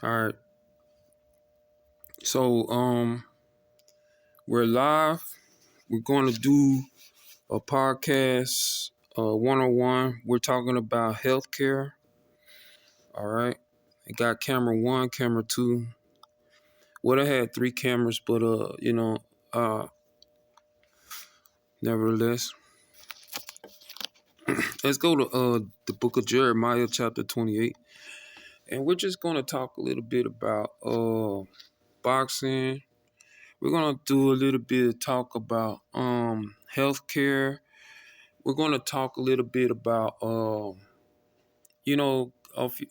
All right. So we're live. We're going to do a podcast 101. We're talking about healthcare. All right. I got camera one, camera two. Well, I had three cameras, but nevertheless. Let's go to the book of Jeremiah, chapter 28. And we're just gonna talk a little bit about boxing. We're gonna do a little bit of talk about healthcare. We're gonna talk a little bit about a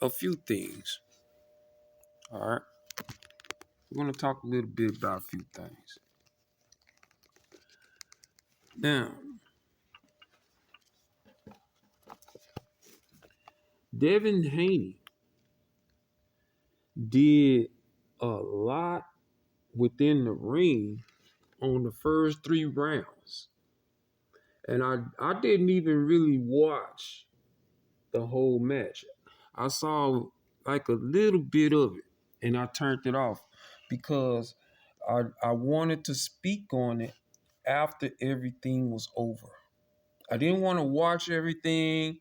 few things. All right. We're gonna talk a little bit about a few things. Now, Devin Haney did a lot within the ring on the first three rounds. And I didn't even really watch the whole match. I saw like a little bit of it and I turned it off because I wanted to speak on it after everything was over. I didn't want to watch everything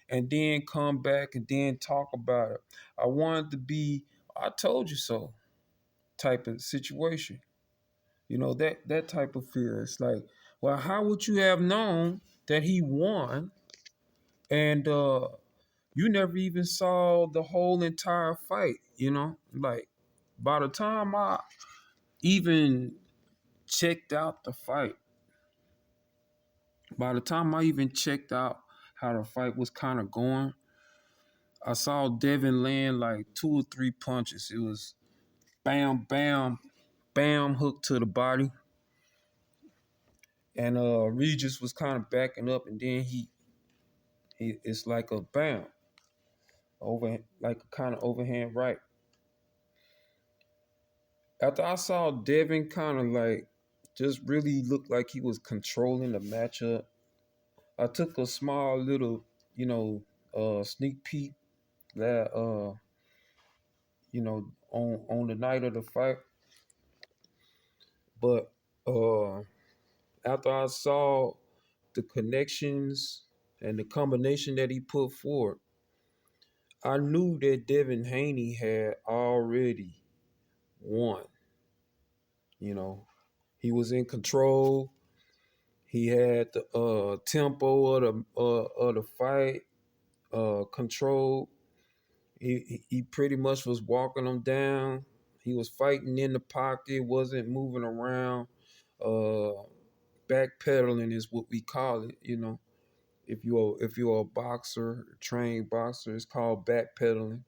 and then come back and then talk about it. I wanted to be I told you so type of situation. You know, that type of fear. It's like, well, how would you have known that he won and you never even saw the whole entire fight, you know? Like by the time I even checked out the fight, by the time I even checked out how the fight was kind of going, I saw Devin land like two or three punches. It was bam, bam, bam, hook to the body. And Regis was kind of backing up, and then he it's like a bam, over like a kind of overhand right. After I saw Devin kind of like just really looked like he was controlling the matchup, I took a small little, sneak peek that on the night of the fight. But after I saw the connections and the combination that he put forward, I knew that Devin Haney had already won. You know, he was in control. He had the tempo of the fight controlled. He pretty much was walking them down. He was fighting in the pocket, wasn't moving around. Backpedaling is what we call it. You know, if you're a boxer, a trained boxer, it's called backpedaling.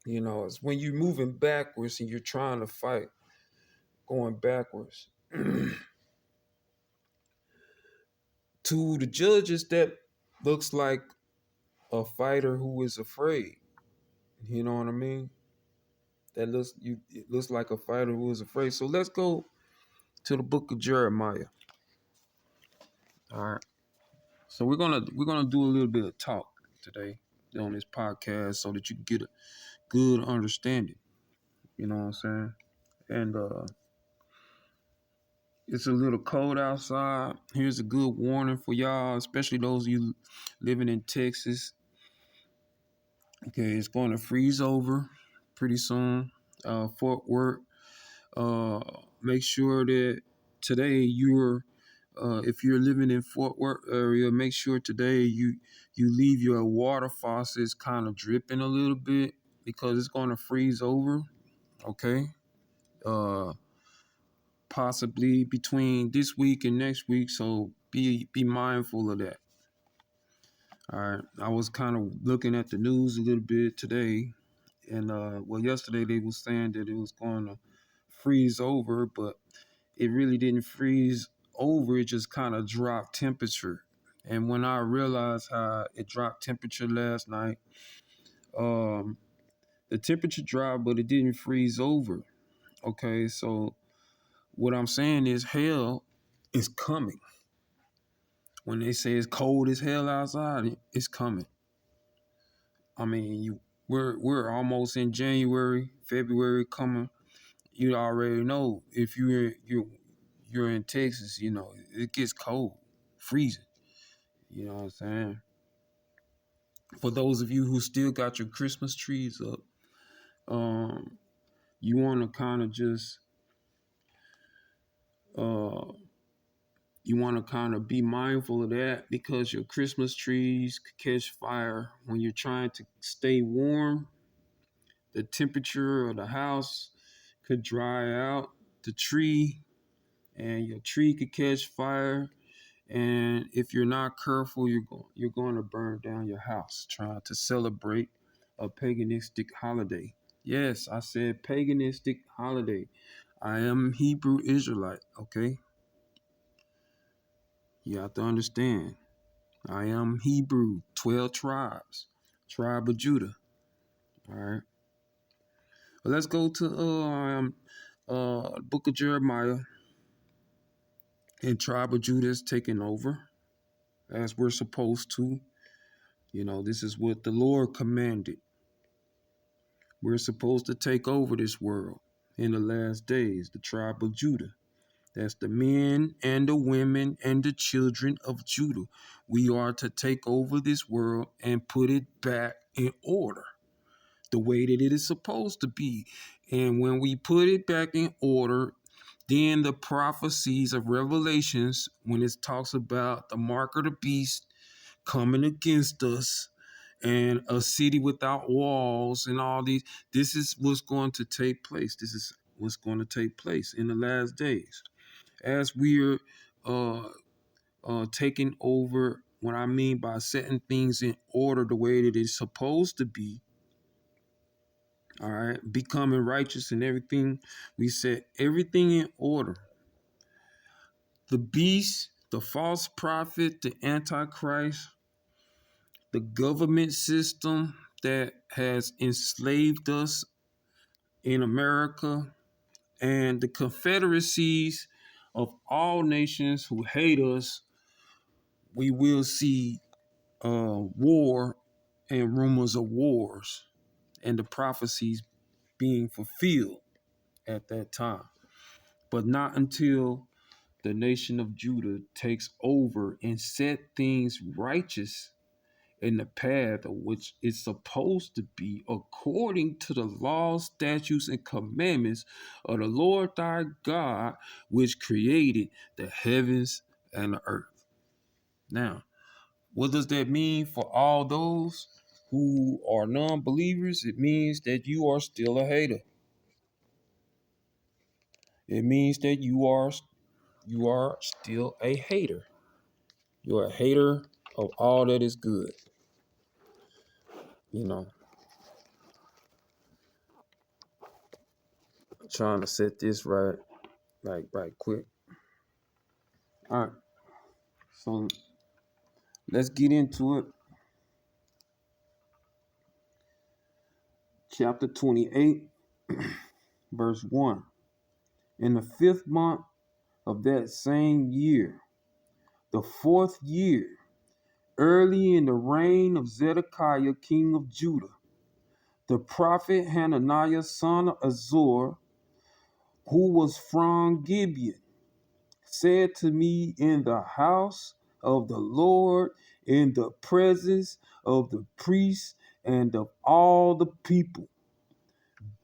You know, it's when you're moving backwards and you're trying to fight, going backwards. To the judges, that looks like a fighter who is afraid. You know what I mean? It looks like a fighter who is afraid. So let's go to the book of Jeremiah. All right. So we're gonna do a little bit of talk today on this podcast so that you can get a good understanding. You know what I'm saying? And it's a little cold outside. Here's a good warning for y'all, especially those of you living in Texas. Okay, it's going to freeze over pretty soon. Fort Worth. Make sure that today if you're living in Fort Worth area, make sure today you leave your water faucets kind of dripping a little bit because it's going to freeze over. Okay. Uh, Possibly between this week and next week, so be mindful of that. All right. I was kind of looking at the news a little bit today, and yesterday they were saying that it was going to freeze over, but it really didn't freeze over. It just kind of dropped temperature. And when I realized how it dropped temperature last night, the temperature dropped, but it didn't freeze over. Okay, so what I'm saying is hell is coming. When they say it's cold as hell outside, it's coming. I mean, We're almost in January, February coming. You already know if you're in Texas, you know, it gets cold, freezing. You know what I'm saying? For those of you who still got your Christmas trees up, um, you want to kind of just uh, you want to kind of be mindful of that because your Christmas trees could catch fire when you're trying to stay warm. The temperature of the house could dry out the tree, and your tree could catch fire. And if you're not careful, you're going to burn down your house trying to celebrate a paganistic holiday. Yes, I said paganistic holiday. I am Hebrew Israelite, okay? You have to understand. I am Hebrew, 12 tribes, tribe of Judah. All right. Well, let's go to book of Jeremiah, and tribe of Judah is taking over as we're supposed to. You know, this is what the Lord commanded. We're supposed to take over this world in the last days, the tribe of Judah. That's the men and the women and the children of Judah. We are to take over this world and put it back in order the way that it is supposed to be. And when we put it back in order, then the prophecies of Revelations, when it talks about the mark of the beast coming against us and a city without walls and all these, this is what's going to take place. This is what's going to take place in the last days. As we're taking over, what I mean by setting things in order the way that it's supposed to be, all right, becoming righteous and everything, we set everything in order. The beast, the false prophet, the antichrist, the government system that has enslaved us in America, and the confederacies of all nations who hate us, we will see war and rumors of wars and the prophecies being fulfilled at that time. But not until the nation of Judah takes over and set things righteous in the path of which it's supposed to be according to the laws, statutes, and commandments of the Lord thy God, which created the heavens and the earth. Now, what does that mean for all those who are non-believers? It means that you are still a hater. It means that you are still a hater. You're a hater of all that is good. You know, I'm trying to set this right, like right quick. All right. So let's get into it. Chapter 28, verse 1. In the 5th month of that same year, the 4th year, early in the reign of Zedekiah, king of Judah, the prophet Hananiah, son of Azor, who was from Gibeon, said to me in the house of the Lord, in the presence of the priests and of all the people,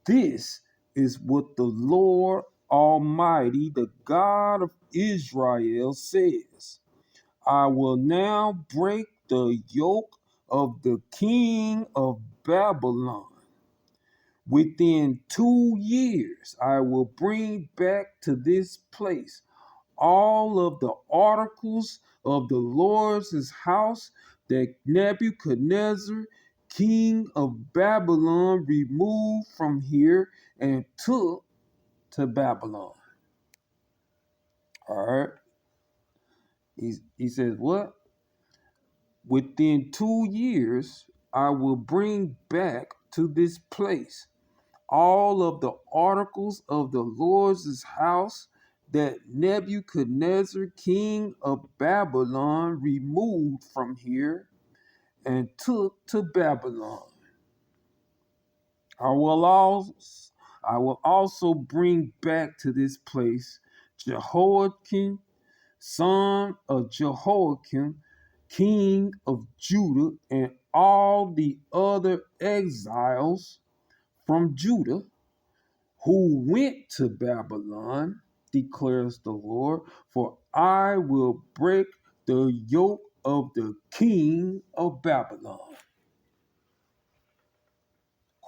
this is what the Lord Almighty, the God of Israel, says. I will now break the yoke of the king of Babylon. Within 2 years, I will bring back to this place all of the articles of the Lord's house that Nebuchadnezzar, king of Babylon, removed from here and took to Babylon. All right. He says, what? Within 2 years, I will bring back to this place all of the articles of the Lord's house that Nebuchadnezzar, king of Babylon, removed from here and took to Babylon. I will also bring back to this place Jehoiakim, son of Jehoiakim, king of Judah, and all the other exiles from Judah who went to Babylon, declares the Lord, for I will break the yoke of the king of Babylon.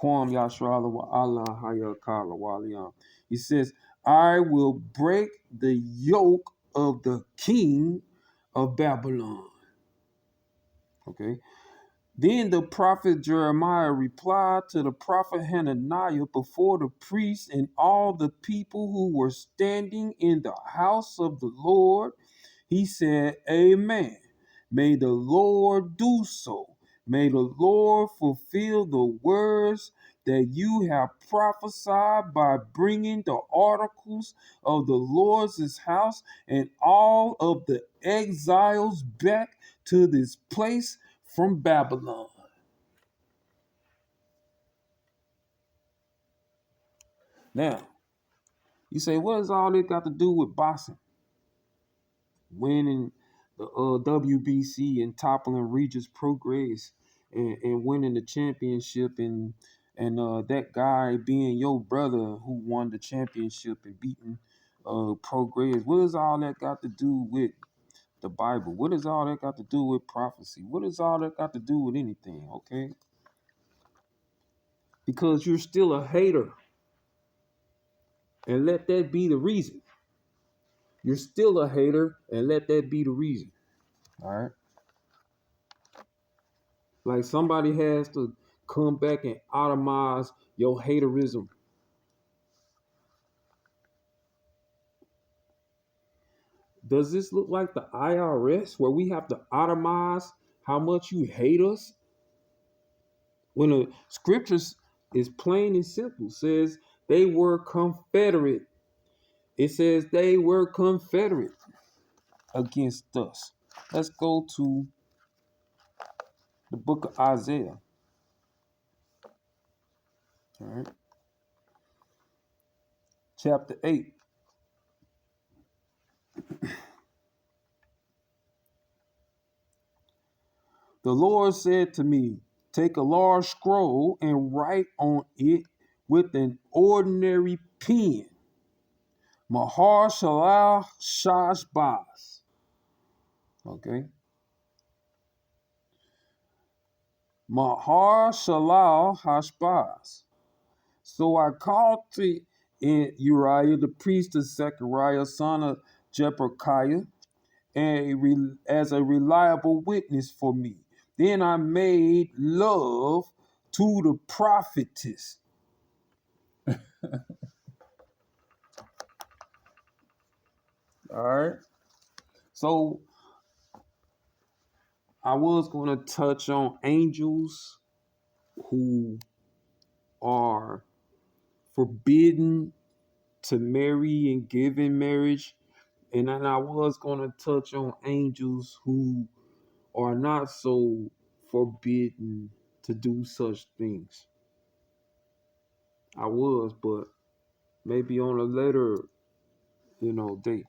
Kwam Yashrala wa Allah Hayakala Waliam. He says, I will break the yoke of the king of Babylon. Okay. Then the prophet Jeremiah replied to the prophet Hananiah before the priests and all the people who were standing in the house of the Lord. He said, Amen. May the Lord do so. May the Lord fulfill the words that you have prophesied by bringing the articles of the Lord's house and all of the exiles back to this place from Babylon. Now, you say, what does all this got to do with boxing? Winning the WBC and toppling Regis Progress and winning the championship and that guy being your brother who won the championship and beating Progress. What does all that got to do with the Bible? What does all that got to do with prophecy? What does all that got to do with anything? Okay, because you're still a hater, and let that be the reason. You're still a hater, and let that be the reason. All right. Like somebody has to come back and automize your haterism. Does this look like the IRS where we have to automize how much you hate us? When the scriptures is plain and simple, says they were confederate. It says they were confederate against us. Let's go to the book of Isaiah. All right. Chapter 8. The Lord said to me, take a large scroll and write on it with an ordinary pen, Mahar Shalal Shashbaz. Okay. Mahar Shalal Hashbaz. So I called to Uriah, the priest of Zechariah, son of Jeberechiah, as a reliable witness for me. Then I made love to the prophetess. All right. So I was going to touch on angels who are forbidden to marry and give in marriage. And then I was going to touch on angels who are not so forbidden to do such things. I was, but maybe on a later, date.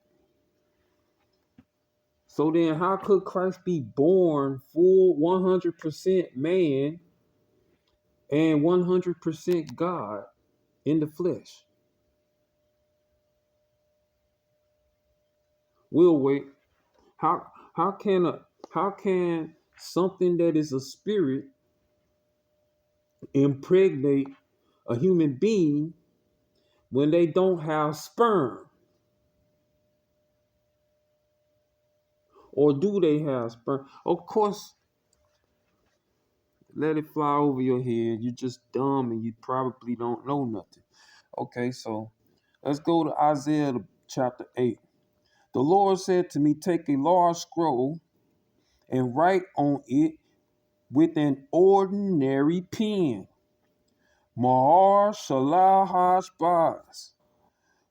So then how could Christ be born full 100% man and 100% God in the flesh? We'll wait. How can something that is a spirit impregnate a human being when they don't have sperm? Or do they have sperm? Of course, let it fly over your head. You're just dumb and you probably don't know nothing. Okay, so let's go to Isaiah chapter 8. The Lord said to me, take a large scroll and write on it with an ordinary pen, Mahar Shalal Hashbaz.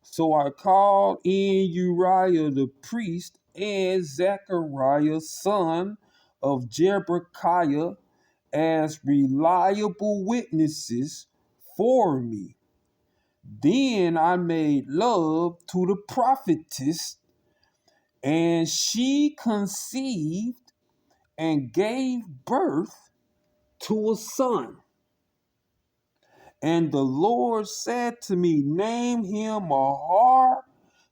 So I called in Uriah the priest and Zechariah son of Jeberechiah as reliable witnesses for me. Then I made love to the prophetess, and she conceived and gave birth to a son. And the Lord said to me, name him Mahar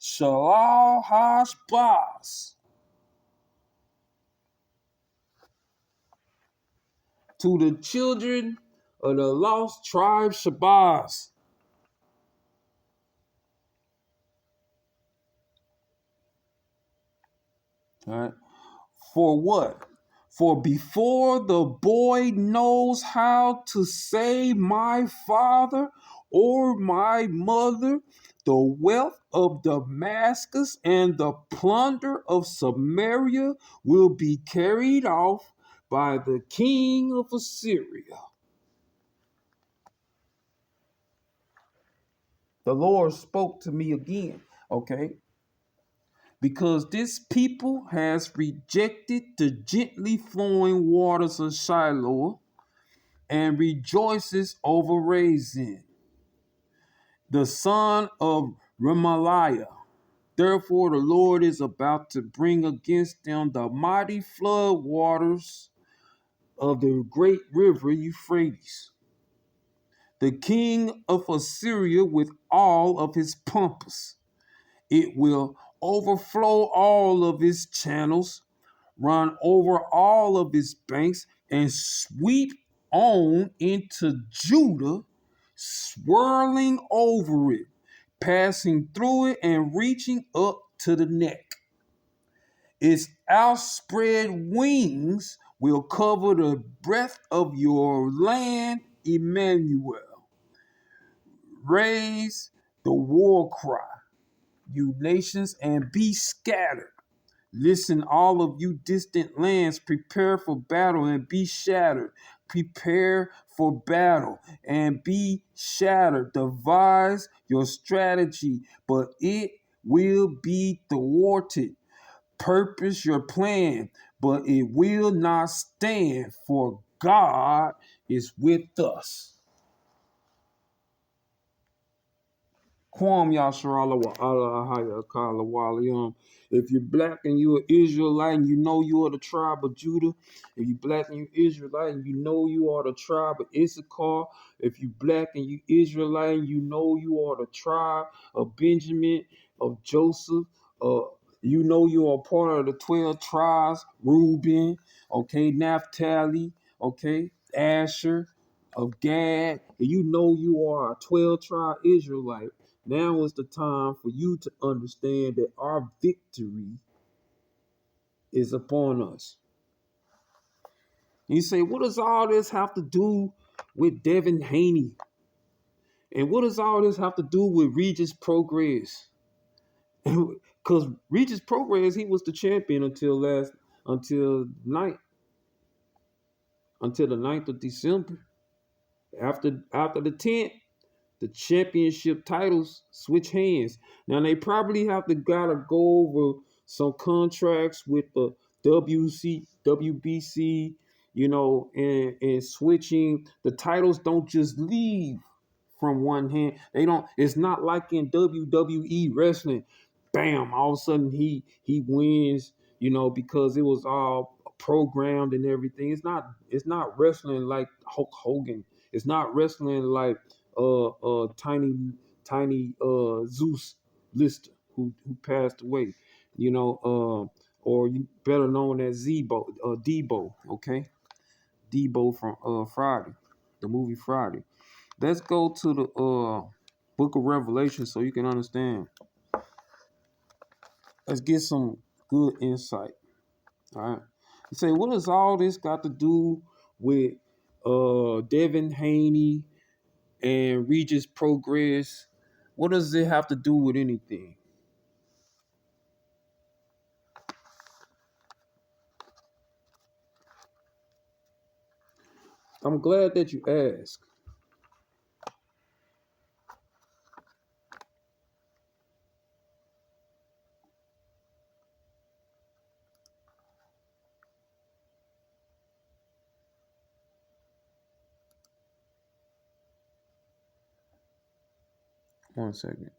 Shalal Hashbaz, to the children of the lost tribe Shabazz. All right. For what? For before the boy knows how to say my father or my mother, the wealth of Damascus and the plunder of Samaria will be carried off by the king of Assyria. The Lord spoke to me again, okay? Because this people has rejected the gently flowing waters of Shiloh and rejoices over Rezin, the son of Remaliah. Therefore, the Lord is about to bring against them the mighty flood waters of the great river Euphrates, the king of Assyria with all of his pampas. It will overflow all of his channels, run over all of its banks, and sweep on into Judah, swirling over it, passing through it, and reaching up to the neck. Its outspread wings will cover the breadth of your land, Emmanuel. Raise the war cry, you nations, and be scattered. Listen, all of you distant lands, prepare for battle and be shattered. Prepare for battle and be shattered. Devise your strategy, but it will be thwarted. Purpose your plan, but it will not stand, for God is with us. Kwam Yasharala wa Allah Haya Kala Walium. If you're black and you're an Israelite and you know you are the tribe of Judah, if you're black and you're Israelite and you know you are the tribe of Issachar, if you're black and you Israelite and you know you are the tribe of Benjamin, of Joseph, you know you are part of the 12 tribes, Reuben, okay, Naphtali, okay, Asher, of Gad, and you know you are a 12 tribe Israelite. Now is the time for you to understand that our victory is upon us. You say, what does all this have to do with Devin Haney? And what does all this have to do with Regis Progress? Because Regis Progress, he was the champion until night, until the 9th of December. After the 10th, the championship titles switch hands. Now they probably gotta go over some contracts with the WBC, and switching the titles don't just leave from one hand. They don't. It's not like in WWE wrestling. Bam! All of a sudden he wins. Because it was all programmed and everything. It's not wrestling like Hulk Hogan. It's not wrestling like tiny Zeus Lister who passed away. Or you better known as Debo. Okay, Debo from Friday, the movie Friday. Let's go to the Book of Revelation so you can understand. Let's get some good insight. All right. You say, what does all this got to do with Devin Haney and Regis Progress? What does it have to do with anything? I'm glad that you asked. One second.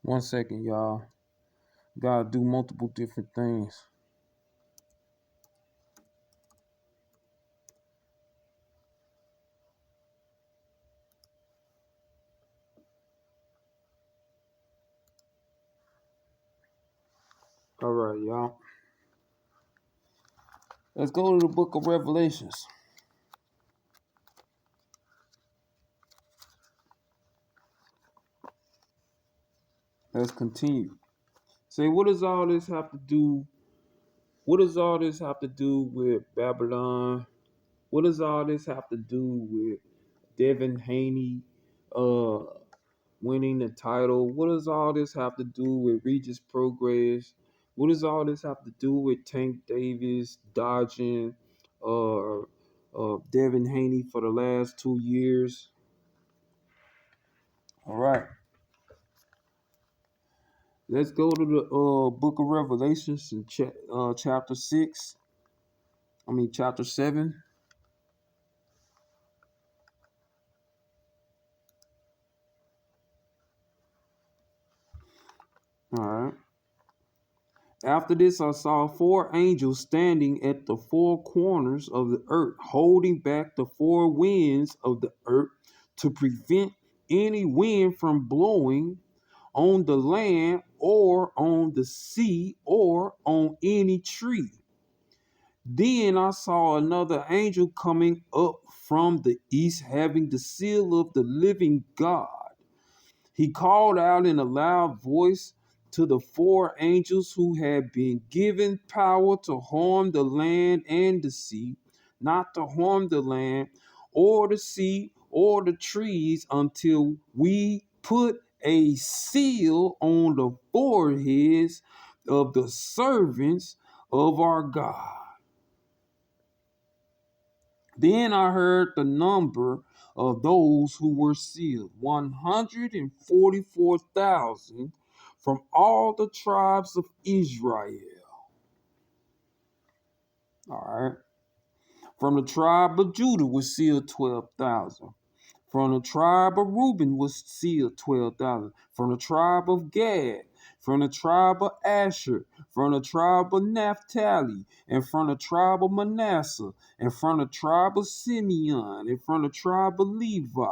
One second, y'all. Gotta do multiple different things. All right, y'all. Let's go to the book of Revelations. Let's continue. Say, what does all this have to do? What does all this have to do with Babylon? What does all this have to do with Devin Haney winning the title? What does all this have to do with Regis Progress? What does all this have to do with Tank Davis dodging Devin Haney for the last 2 years? All right. Let's go to the book of Revelations in chapter 6. Chapter 7. All right. After this, I saw 4 angels standing at the 4 corners of the earth, holding back the 4 winds of the earth to prevent any wind from blowing on the land or on the sea or on any tree. Then I saw another angel coming up from the east, having the seal of the living God. He called out in a loud voice to the 4 angels who had been given power to harm the land and the sea, not to harm the land or the sea or the trees until we put a seal on the foreheads of the servants of our God. Then I heard the number of those who were sealed, 144,000 from all the tribes of Israel. All right. From the tribe of Judah was sealed 12,000. From the tribe of Reuben was sealed 12,000. From the tribe of Gad, from the tribe of Asher, from the tribe of Naphtali, and from the tribe of Manasseh, and from the tribe of Simeon, and from the tribe of Levi,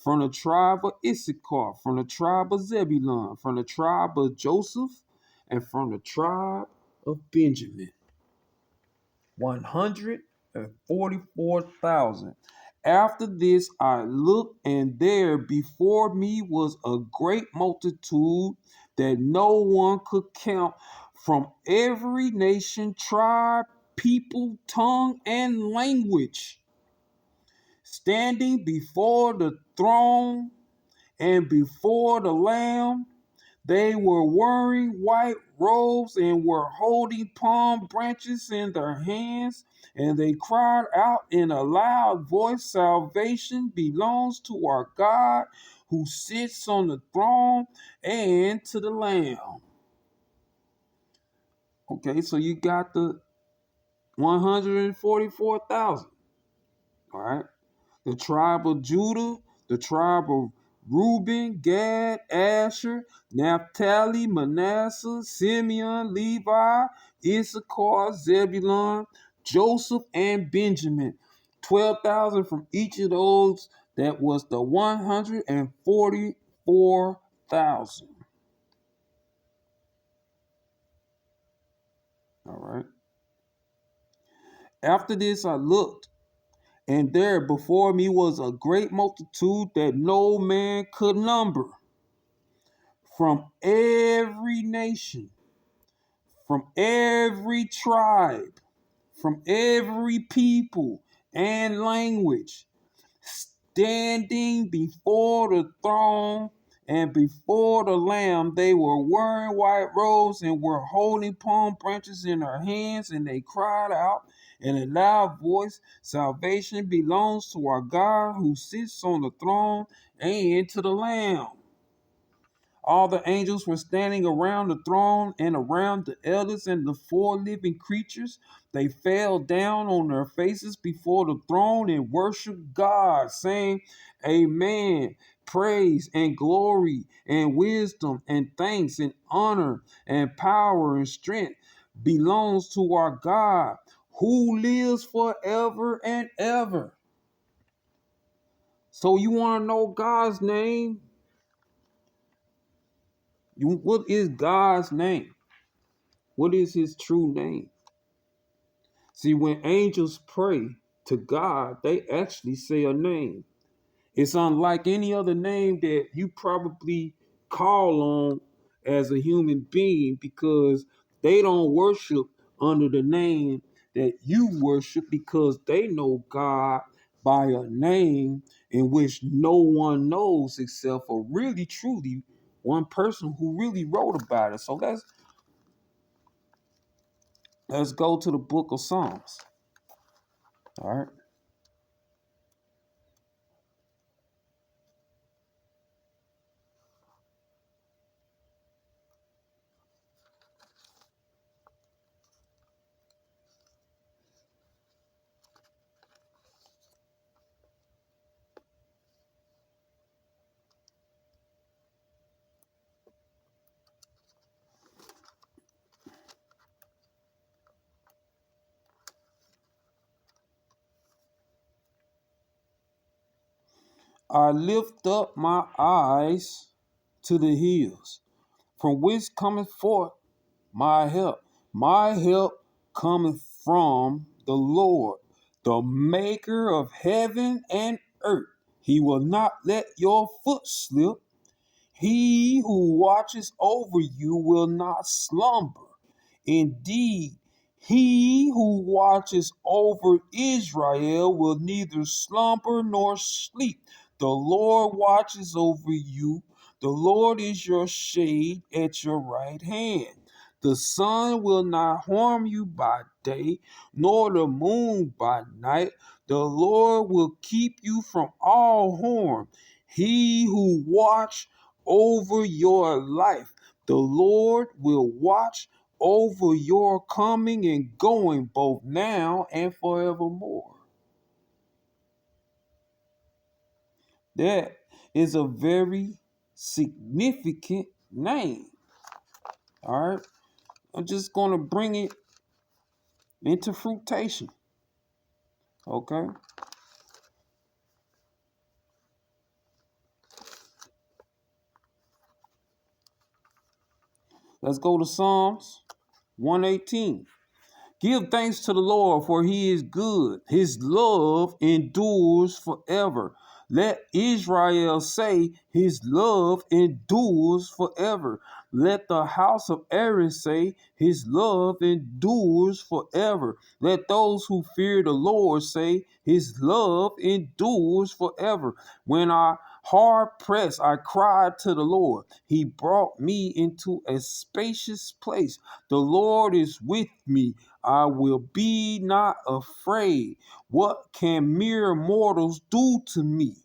from the tribe of Issachar, from the tribe of Zebulun, from the tribe of Joseph, and from the tribe of Benjamin. 144,000. After this I looked, and there before me was a great multitude that no one could count, from every nation, tribe, people, tongue, and language, standing before the throne and before the Lamb. They were wearing white robes and were holding palm branches in their hands, and they cried out in a loud voice, "Salvation belongs to our God who sits on the throne and to the Lamb." Okay, so you got the 144,000. All right. The tribe of Judah, the tribe of Reuben, Gad, Asher, Naphtali, Manasseh, Simeon, Levi, Issachar, Zebulun, Joseph, and Benjamin. 12,000 from each of those. That was the 144,000. All right. After this, I looked, and there before me was a great multitude that no man could number, from every nation, from every tribe, from every people and language, standing before the throne and before the Lamb. They were wearing white robes and were holding palm branches in their hands, and they cried out in a loud voice, "Salvation belongs to our God who sits on the throne and to the Lamb." All the angels were standing around the throne and around the elders and the four living creatures. They fell down on their faces before the throne and worshiped God, saying, "Amen. Praise and glory and wisdom and thanks and honor and power and strength belongs to our God who lives forever and ever." So you want to know God's name? What is God's name? What is his true name? See, when angels pray to God, they actually say a name. It's unlike any other name that you probably call on as a human being, because they don't worship under the name that you worship, because they know God by a name in which no one knows except for really truly one person who really wrote about it. So let's go to the book of Psalms. All right. I lift up my eyes to the hills, from which cometh forth my help. My help cometh from the Lord, the maker of heaven and earth. He will not let your foot slip. He who watches over you will not slumber. Indeed, he who watches over Israel will neither slumber nor sleep. The Lord watches over you. The Lord is your shade at your right hand. The sun will not harm you by day, nor the moon by night. The Lord will keep you from all harm. He who watch over your life. The Lord will watch over your coming and going, both now and forevermore. That is a very significant name. All right. I'm just going to bring it into fruitation. Okay. Let's go to Psalms 118. Give thanks to the Lord, for he is good. His love endures forever. Let Israel say, his love endures forever. Let the house of Aaron say, his love endures forever. Let those who fear the Lord say, his love endures forever. When I hard pressed, I cried to the Lord. He brought me into a spacious place. The Lord is with me. I will be not afraid. What can mere mortals do to me?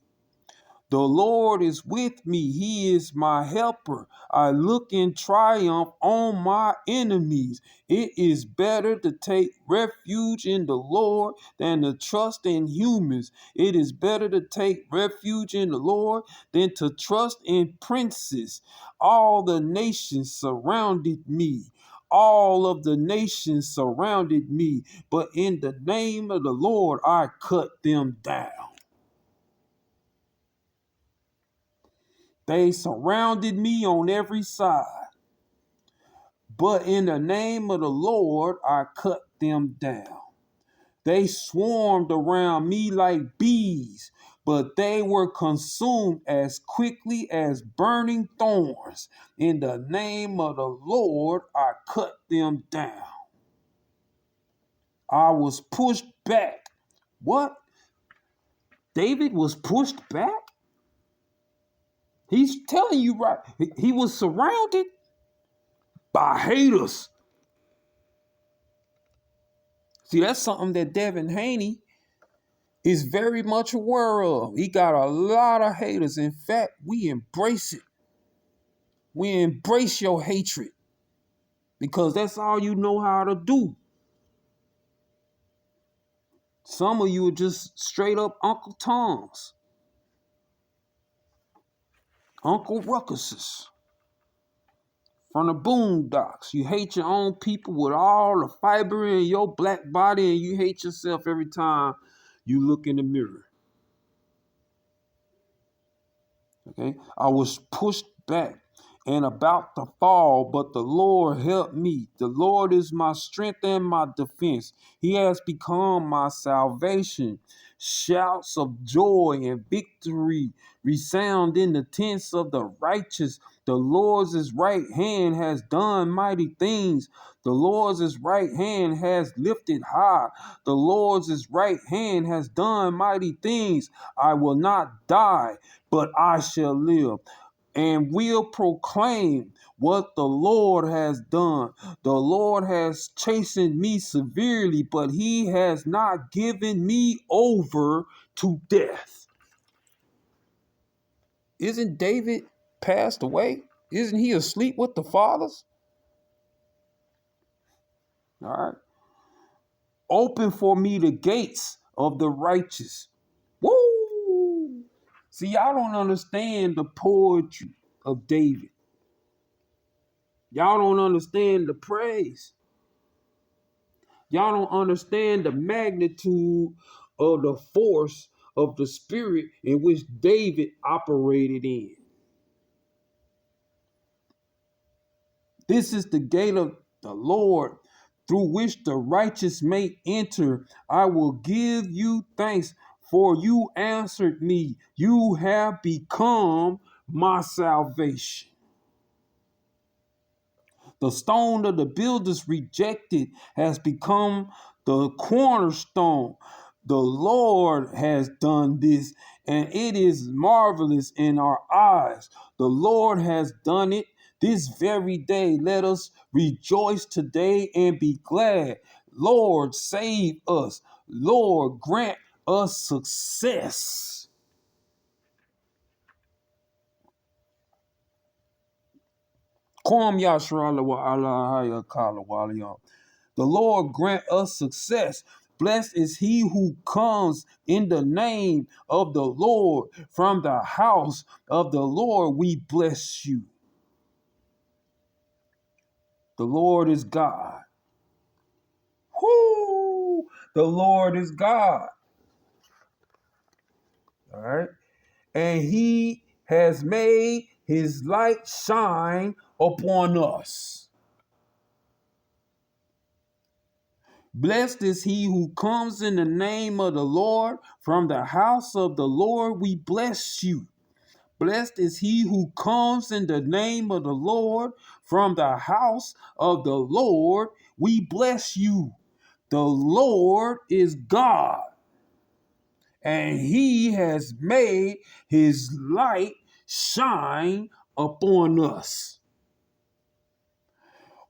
The Lord is with me. He is my helper. I look in triumph on my enemies. It is better to take refuge in the Lord than to trust in humans. It is better to take refuge in the Lord than to trust in princes. All the nations surrounded me. All of the nations surrounded me, but in the name of the Lord I cut them down. They surrounded me on every side, but in the name of the Lord I cut them down. They swarmed around me like bees, but they were consumed as quickly as burning thorns. In the name of the Lord I cut them down. I was pushed back. What? David was pushed back? He's telling you right. He was surrounded by haters. See, that's something that Devin Haney is very much aware of. He got a lot of haters. In fact, we embrace it. We embrace your hatred because that's all you know how to do. Some of you are just straight up Uncle Toms, Uncle Ruckuses from the boondocks. You hate your own people with all the fiber in your black body, and you hate yourself every time you look in the mirror. Okay, I was pushed back and about to fall, but the Lord helped me. The Lord is my strength and my defense. He has become my salvation. Shouts of joy and victory resound in the tents of the righteous. The Lord's right hand has done mighty things. The Lord's right hand has lifted high. The Lord's right hand has done mighty things. I will not die, but I shall live and will proclaim what the Lord has done. The Lord has chastened me severely, but he has not given me over to death. Isn't David passed away? Isn't he asleep with the fathers? All right. Open for me the gates of the righteous. Woo! See, y'all don't understand the poetry of David. Y'all don't understand the praise. Y'all don't understand the magnitude of the force of the spirit in which David operated in. This is the gate of the Lord through which the righteous may enter. I will give you thanks, for you answered me. You have become my salvation. The stone of the builders rejected has become the cornerstone. The Lord has done this, and it is marvelous in our eyes. The Lord has done it this very day. Let us rejoice today and be glad. Lord, save us. Lord, grant us success. The Lord grant us success. Blessed is he who comes in the name of the Lord. From the house of the Lord we bless you. The Lord is God. Whoo! The Lord is God. All right. And he has made his light shine upon us. Blessed is he who comes in the name of the Lord. From the house of the Lord we bless you. Blessed is he who comes in the name of the Lord. From the house of the Lord we bless you. The Lord is God, and he has made his light shine upon us.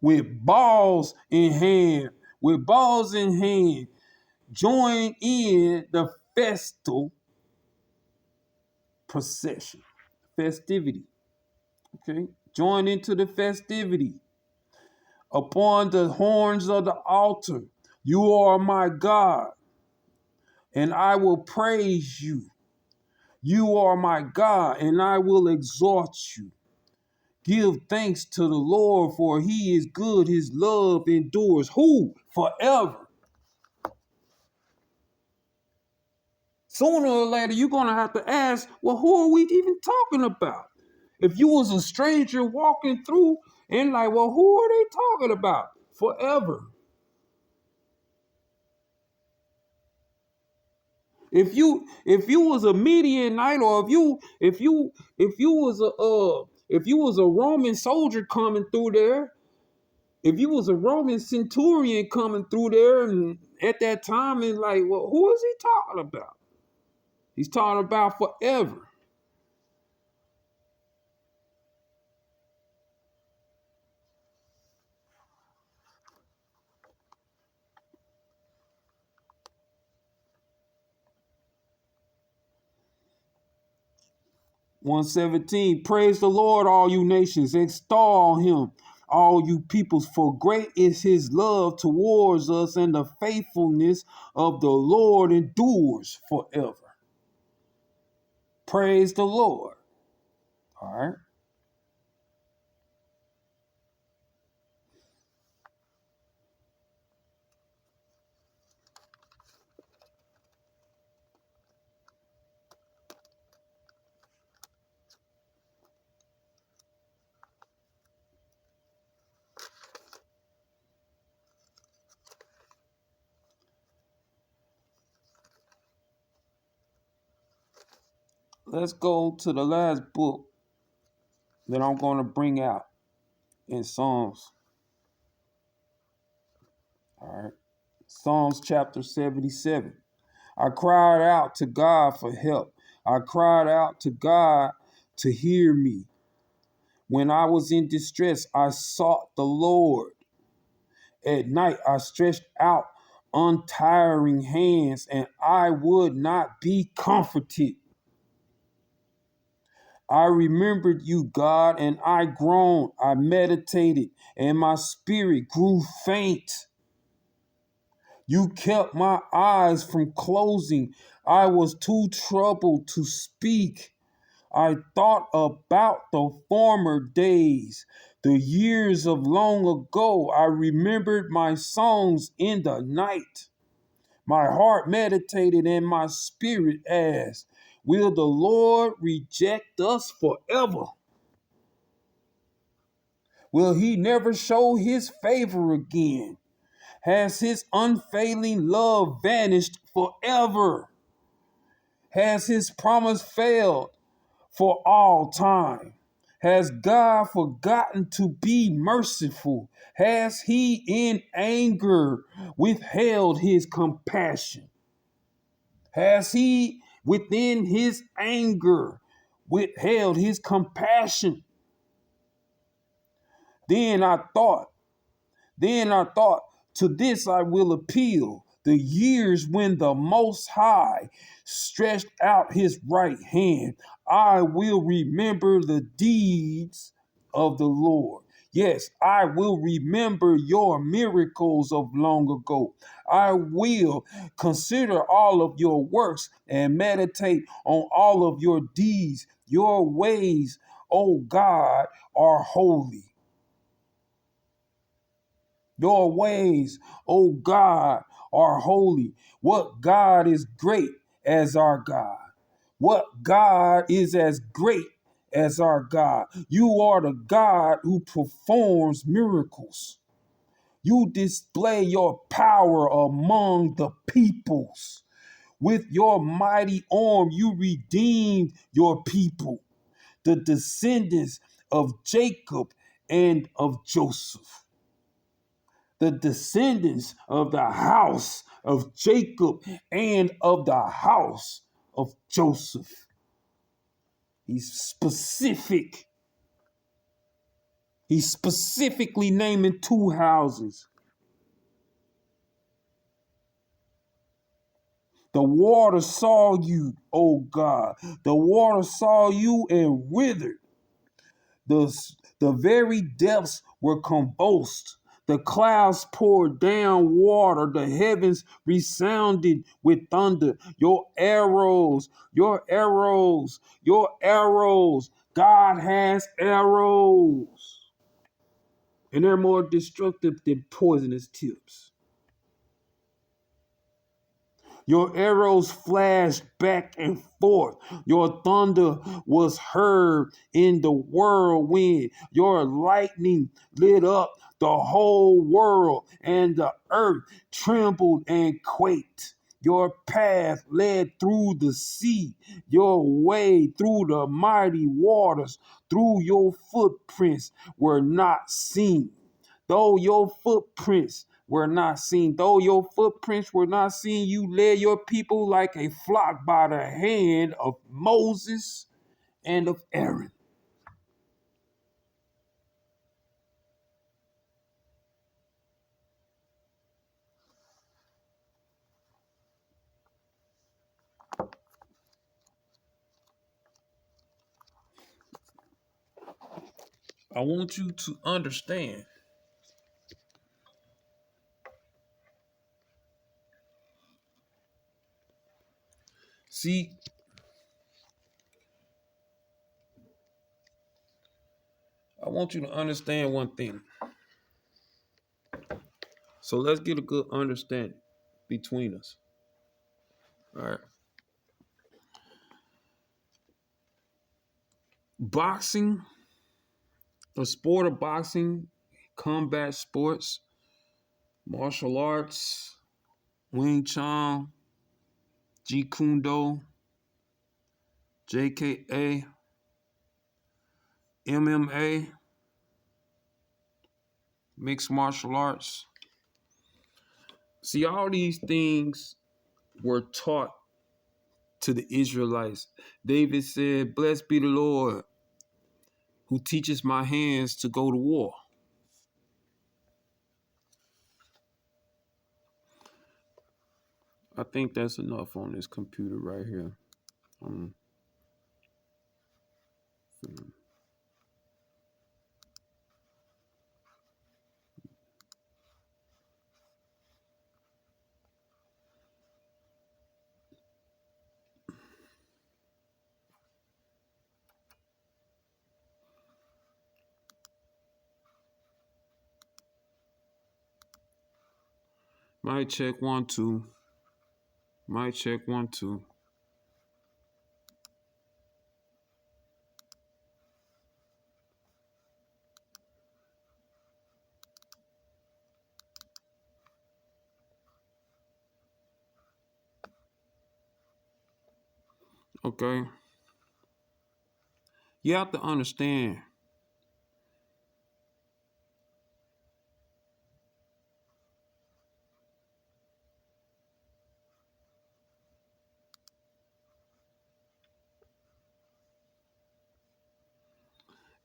With balls in hand, join in the festal procession, festivity. Okay, join into the festivity. Upon the horns of the altar, you are my God, and I will praise you. You are my God, and I will exalt you. Give thanks to the Lord, for he is good. His love endures. Who? Forever. Sooner or later, you're going to have to ask, well, who are we even talking about? If you was a stranger walking through And like, well, who are they talking about? Forever. If you was a Midianite, or if you was a Roman soldier coming through there, if you was a Roman centurion coming through there, and at that time, and like, well, who is he talking about? He's talking about forever. 117, praise the Lord, all you nations, extol him, all you peoples, for great is his love towards us, and the faithfulness of the Lord endures forever. Praise the Lord. All right. Let's go to the last book that I'm going to bring out in Psalms. All right. Psalms chapter 77. I cried out to God for help. I cried out to God to hear me. When I was in distress, I sought the Lord. At night, I stretched out untiring hands, and I would not be comforted. I remembered you, God, and I groaned. I meditated, and my spirit grew faint. You kept my eyes from closing. I was too troubled to speak. I thought about the former days, the years of long ago. I remembered my songs in the night. My heart meditated and my spirit asked, will the Lord reject us forever? Will he never show his favor again? Has his unfailing love vanished forever? Has his promise failed for all time? Has God forgotten to be merciful? Has he in anger withheld his compassion? Has he within his anger withheld his compassion? Then I thought, Then I thought, to this I will appeal, the years when the Most High stretched out his right hand. I will remember the deeds of the Lord. Yes, I will remember your miracles of long ago. I will consider all of your works and meditate on all of your deeds. Your ways, O God, are holy. Your ways, O God, are holy. What God is great as our God? What God is as great as our God? You are the God who performs miracles. You display your power among the peoples. With your mighty arm, you redeemed your people, the descendants of Jacob and of Joseph, the descendants of the house of Jacob and of the house of Joseph. He's specific. He's specifically naming two houses. The water saw you, O God. The water saw you and withered. The very depths were convulsed. The clouds poured down water. The heavens resounded with thunder. Your arrows, your arrows, your arrows. God has arrows. And they're more destructive than poisonous tips. Your arrows flashed back and forth. Your thunder was heard in the whirlwind. Your lightning lit up the whole world, and the earth trembled and quaked. Your path led through the sea, your way through the mighty waters, through your footprints were not seen. Though your footprints were not seen, though your footprints were not seen, you led your people like a flock by the hand of Moses and of Aaron. I want you to understand. See, I want you to understand one thing. So let's get a good understanding between us. All right. Boxing, the sport of boxing, combat sports, martial arts, Wing Chun, Jeet Kune Do, JKA, MMA, mixed martial arts. See, all these things were taught to the Israelites. David said, "Blessed be the Lord who teaches my hands to go to war." I think that's enough on this computer right here. Um, mic check 1 2. Mic check 1 2. Okay. You have to understand.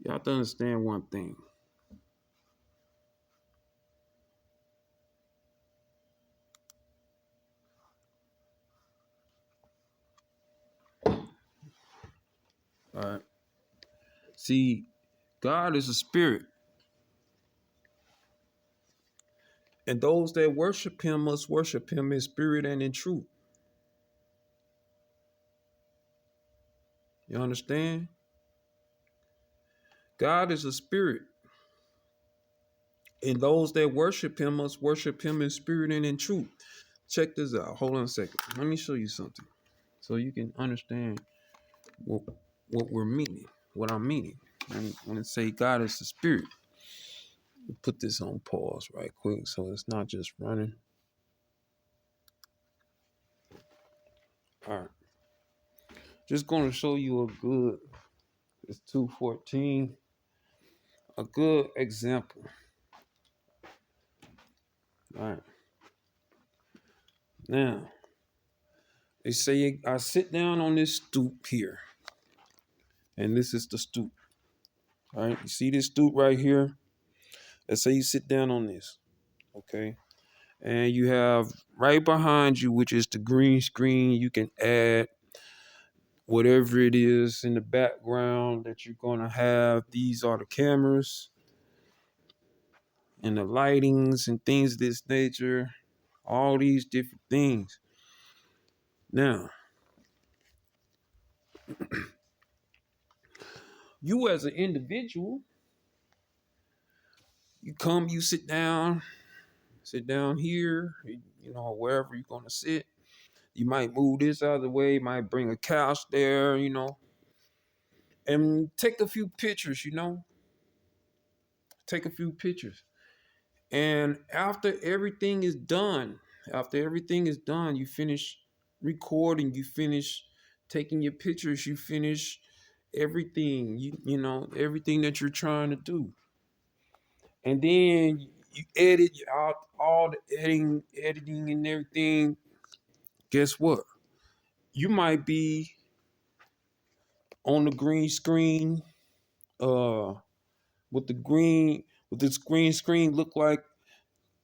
You have to understand one thing. All right. See, God is a spirit, and those that worship him must worship him in spirit and in truth. You understand? God is a spirit, and those that worship him must worship him in spirit and in truth. Check this out. Hold on a second. Let me show you something so you can understand what, what we're meaning, what I'm meaning. When I say God is the spirit, put this on pause right quick so it's not just running. All right. Just going to show you it's 2:14, a good example. All right. Now, they say I sit down on this stoop here, and this is the stoop. All right. You see this stoop right here? Let's say you sit down on this. Okay. And you have right behind you, which is the green screen. You can add whatever it is in the background that you're going to have. These are the cameras and the lightings and things of this nature, all these different things. Now, you as an individual, you sit down here, wherever you're going to sit. You might move this out of the way, might bring a couch there, and take a few pictures, take a few pictures. And after everything is done, you finish recording, you finish taking your pictures, you finish everything, everything that you're trying to do. And then you edit out all the editing and everything. Guess what? You might be on the green screen, uh, with this green screen look like,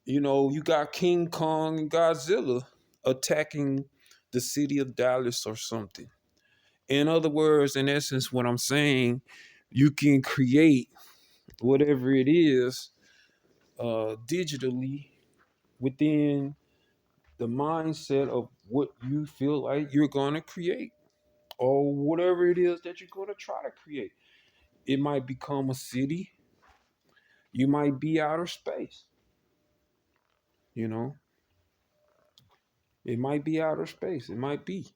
you got King Kong and Godzilla attacking the city of Dallas or something. In other words, in essence, what I'm saying, you can create whatever it is digitally within the mindset of what you feel like you're going to create, or whatever it is that you're going to try to create. It might become a city. You might be outer space. You know, it might be outer space. It might be.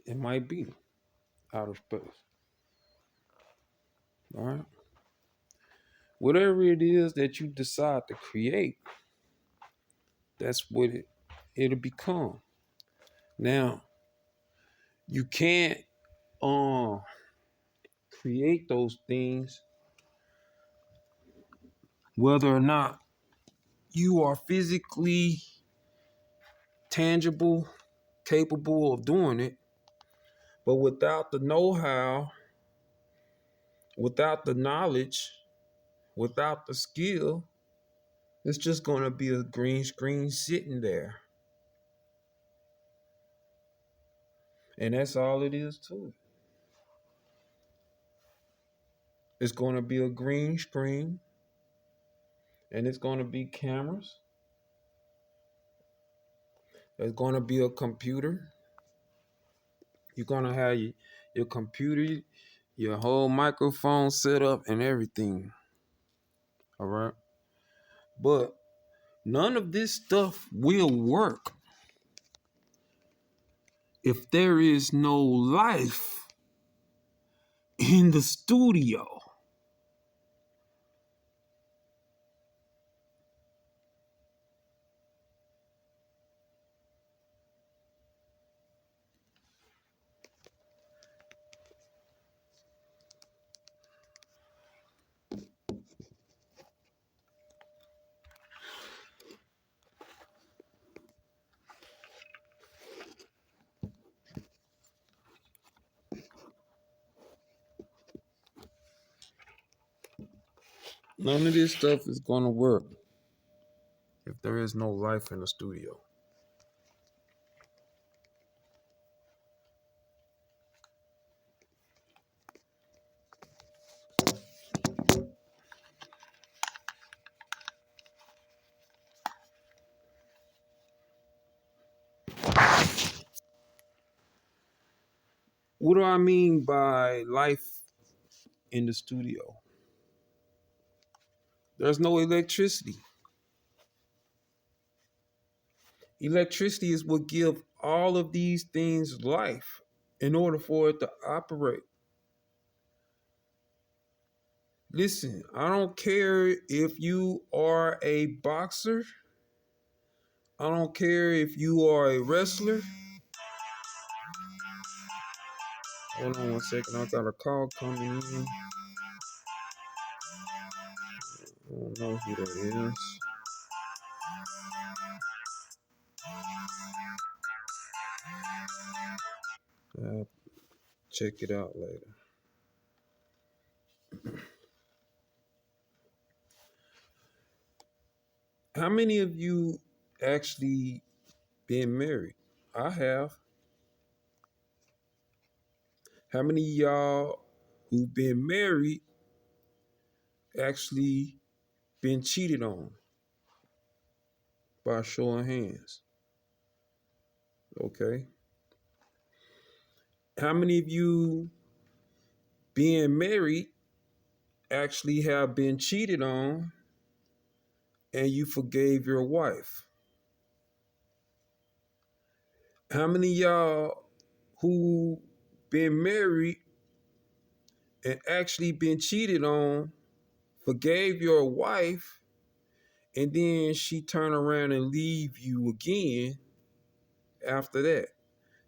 It might be outer space. All right. Whatever it is that you decide to create, that's what it'll become. Now, you can't create those things whether or not you are physically tangible, capable of doing it. But without the know-how, without the knowledge, without the skill, it's just going to be a green screen sitting there. And that's all it is to it. It's going to be a green screen, and it's going to be cameras. There's going to be a computer. You're going to have your computer, your whole microphone set up and everything. All right. But none of this stuff will work if there is no life in the studio. None of this stuff is going to work if there is no life in the studio. What do I mean by life in the studio? There's no electricity. Electricity is what gives all of these things life in order for it to operate. Listen, I don't care if you are a boxer. I don't care if you are a wrestler. Hold on 1 second. I got a call coming in. I don't know who that is. I'll check it out later. How many of you actually been married? I have. How many of y'all who've been married actually been cheated on? by show of hands. Okay. How many of you being married actually have been cheated on and you forgave your wife? How many of y'all who been married and actually been cheated on forgave your wife and then she turn around and leave you again after that?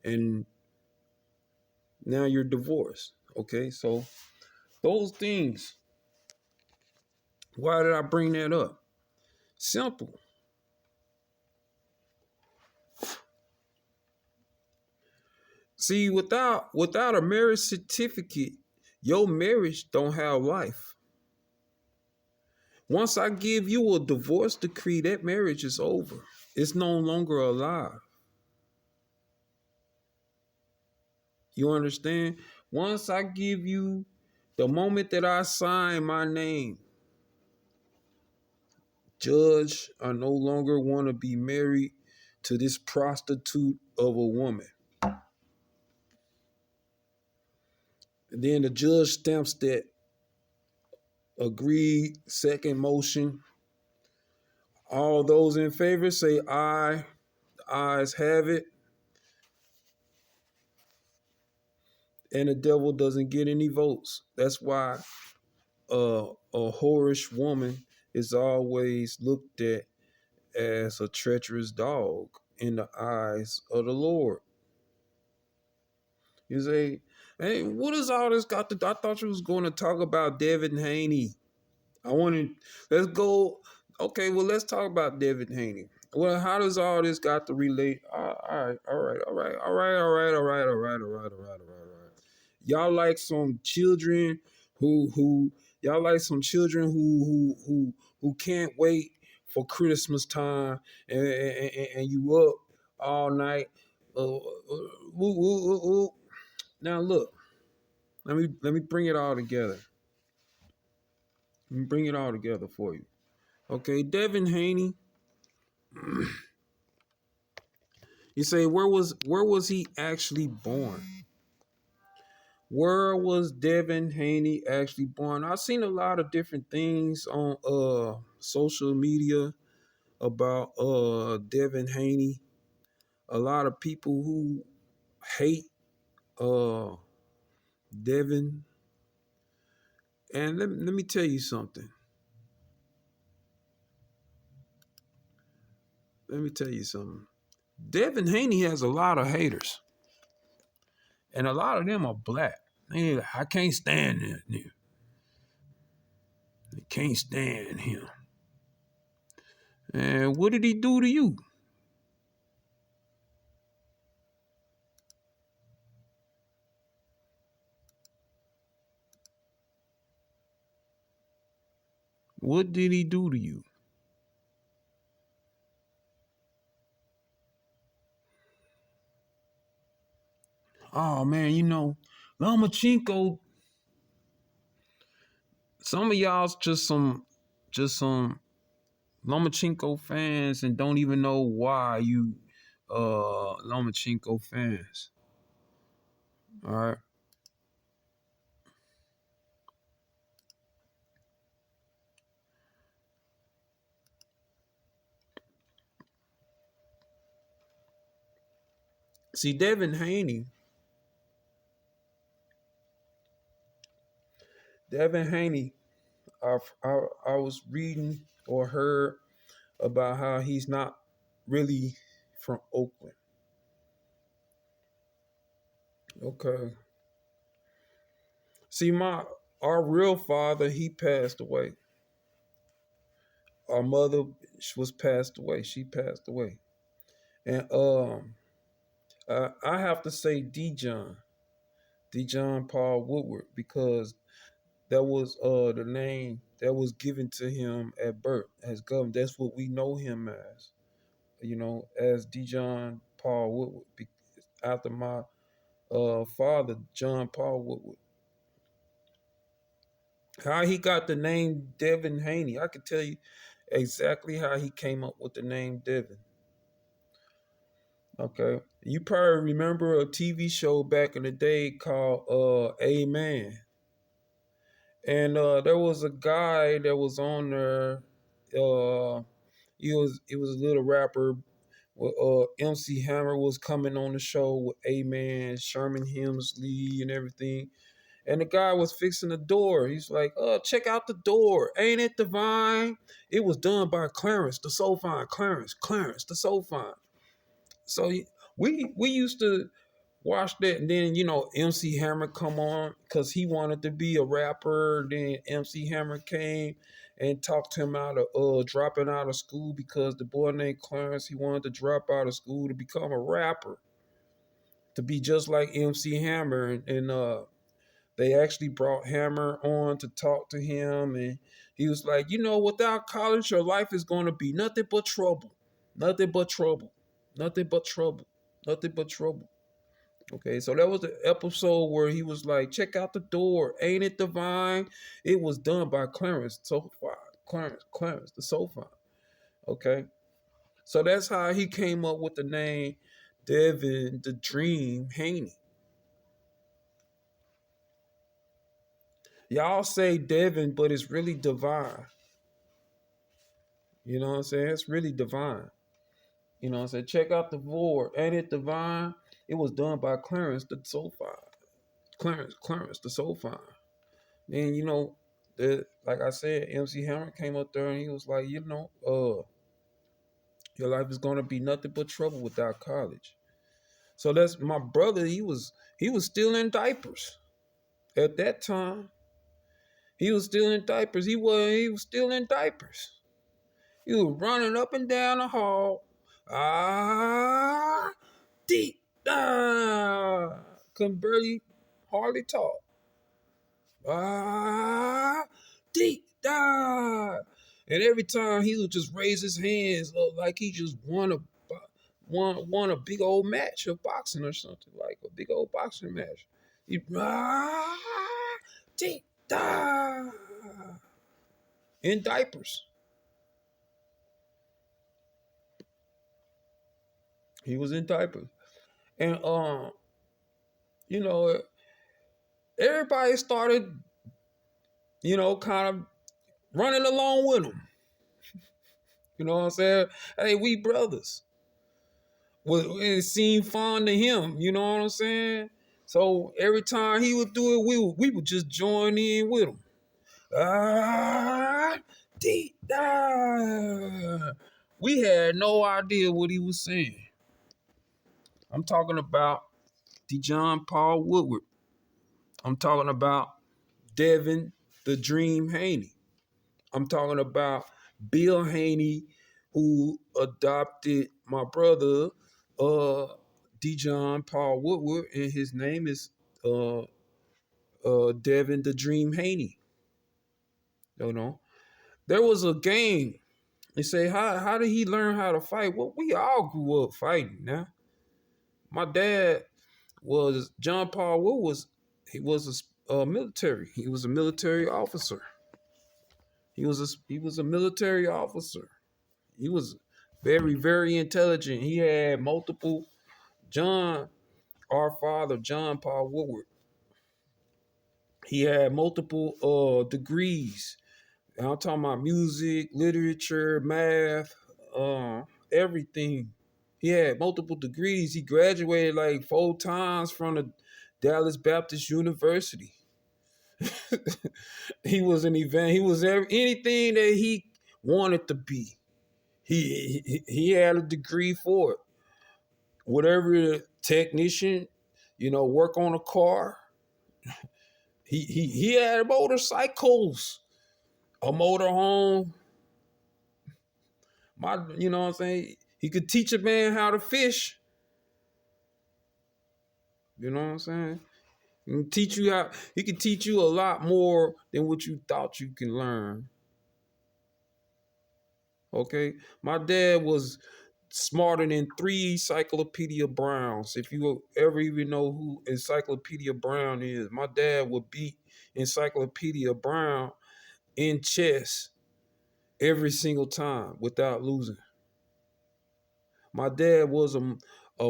And now you're divorced. Okay, so those things, why did I bring that up? Simple. See, without a marriage certificate, your marriage don't have life. Once I give you a divorce decree, that marriage is over. It's no longer alive. You understand? Once I give you, the moment that I sign my name, Judge, I no longer want to be married to this prostitute of a woman. And then the judge stamps that agreed second motion. All those in favor say aye. The ayes have it. And the devil doesn't get any votes. That's why a whorish woman is always looked at as a treacherous dog in the eyes of the Lord. You say, hey, what is all this got to? I thought you was going to talk about Devin Haney. I wanted, let's go. Okay, well, let's talk about Devin Haney. Well, how does all this got to relate? All right, all right, all right, all right, all right, all right, all right, all right, all right, all right, all right. Y'all like some children y'all like some children who can't wait for Christmas time and you up all night. Woo, woo, woo, woo. Now look, let me bring it all together. Let me bring it all together for you. Okay, Devin Haney. You say where was he actually born? Where was Devin Haney actually born? I've seen a lot of different things on social media about Devin Haney. A lot of people who hate uh Devin. And let me tell you something. Let me tell you something. Devin Haney has a lot of haters. And a lot of them are black. I can't stand that nigga. I can't stand him. And what did he do to you? What did he do to you? Oh man, Lomachenko. Some of y'all's just some Lomachenko fans and don't even know why you Lomachenko fans. All right. See, Devin Haney, I was reading or heard about how he's not really from Oakland. Okay. See, our real father, he passed away. Our mother was passed away. She passed away. And I have to say D. John Paul Woodward, because that was the name that was given to him at birth as governor. That's what we know him as, as D. John Paul Woodward, after my father, John Paul Woodward. How he got the name Devin Haney, I could tell you. exactly how he came up with the name Devin. Okay. You probably remember a TV show back in the day called Amen. And there was a guy that was on there. Uh, he was a little rapper. MC Hammer was coming on the show with Amen, Sherman Hemsley, and everything. And the guy was fixing the door. He's like, check out the door. Ain't it divine? It was done by Clarence, the Soul Fine. Clarence, the Soul Fine. So we used to watch that, and then MC Hammer come on because he wanted to be a rapper. Then MC Hammer came and talked him out of dropping out of school because the boy named Clarence, he wanted to drop out of school to become a rapper, to be just like MC Hammer. And they actually brought Hammer on to talk to him, and he was like, without college, your life is going to be nothing but trouble, nothing but trouble, nothing but trouble, nothing but trouble. Okay, so that was the episode where he was like, check out the door. Ain't it divine? It was done by Clarence, so far. Clarence, the sofa. Okay. So that's how he came up with the name Devin the Dream Haney. Y'all say Devin, but it's really divine. You know what I'm saying? It's really divine. You know what I'm saying? Check out the board. Ain't it divine? It was done by Clarence the sofa. Clarence the sofa. And like I said, MC Hammer came up there and he was like, your life is gonna be nothing but trouble without college. So that's my brother. He was still in diapers at that time. He was still in diapers. He was still in diapers. He was running up and down the hall. Deep. Couldn't barely hardly talk. Deep dive. And every time he would just raise his hands like he just won a big old match of boxing or something, like a big old boxing match. He deep dive in diapers. He was in diapers. And you know, everybody started, kind of running along with him. You know what I'm saying? Hey, we brothers. Well, it seemed fun to him. You know what I'm saying? So every time he would do it, we would just join in with him. Deep dive. We had no idea what he was saying. I'm talking about John Paul Woodward. I'm talking about Devin the Dream Haney. I'm talking about Bill Haney, who adopted my brother, John Paul Woodward, and his name is Devin the Dream Haney. There was a game. They say, how did he learn how to fight? Well, we all grew up fighting. Now, my dad was John Paul Woodward. He was a military. He was a military officer. He was a military officer. He was very, very intelligent. He had multiple our father, John Paul Woodward. He had multiple degrees. And I'm talking about music, literature, math, everything. He had multiple degrees. He graduated like 4 times from the Dallas Baptist University. He was an event. He was anything that he wanted to be. He had a degree for it. Whatever technician, work on a car. He had motorcycles, a motorhome. You know what I'm saying? He could teach a man how to fish. You know what I'm saying? He can teach you a lot more than what you thought you can learn. Okay? My dad was smarter than 3 Encyclopedia Browns. If you ever even know who Encyclopedia Brown is, my dad would beat Encyclopedia Brown in chess every single time without losing. My dad was a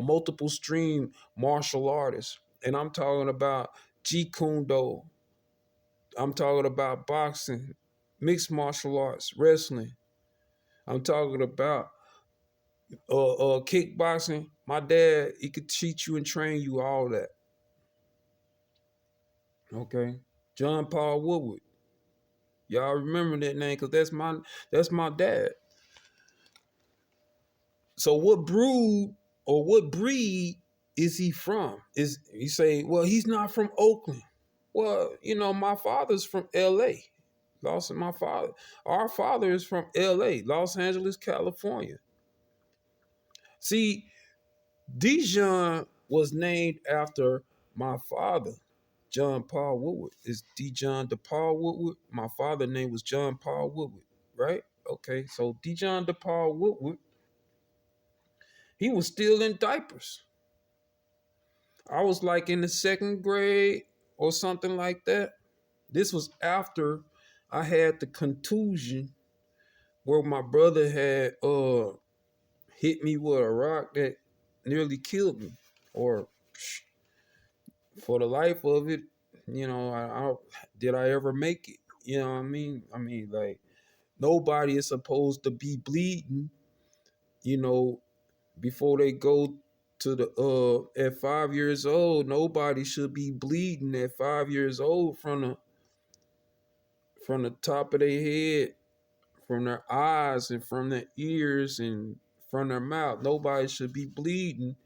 multiple stream martial artist, and I'm talking about Jeet Kune Do. I'm talking about boxing, mixed martial arts, wrestling. I'm talking about kickboxing. My dad, he could teach you and train you all that. Okay, John Paul Woodward. Y'all remember that name because that's my dad. So what brood or what breed is he from? Is you say, well, he's not from Oakland. Well, my father's from LA. My father. Our father is from LA, Los Angeles, California. See, Dijon was named after my father, John Paul Woodward. Is Dijon DePaul Woodward? My father's name was John Paul Woodward, right? Okay, so Dijon DePaul Woodward, he was still in diapers. I was like in the second grade or something like that. This was after I had the contusion where my brother had hit me with a rock that nearly killed me, or for the life of it, I did I ever make it? You know what I mean? I mean, like, nobody is supposed to be bleeding, before they go to the at 5 years old. Nobody should be bleeding at 5 years old from the top of their head, from their eyes, and from their ears, and from their mouth. Nobody should be bleeding,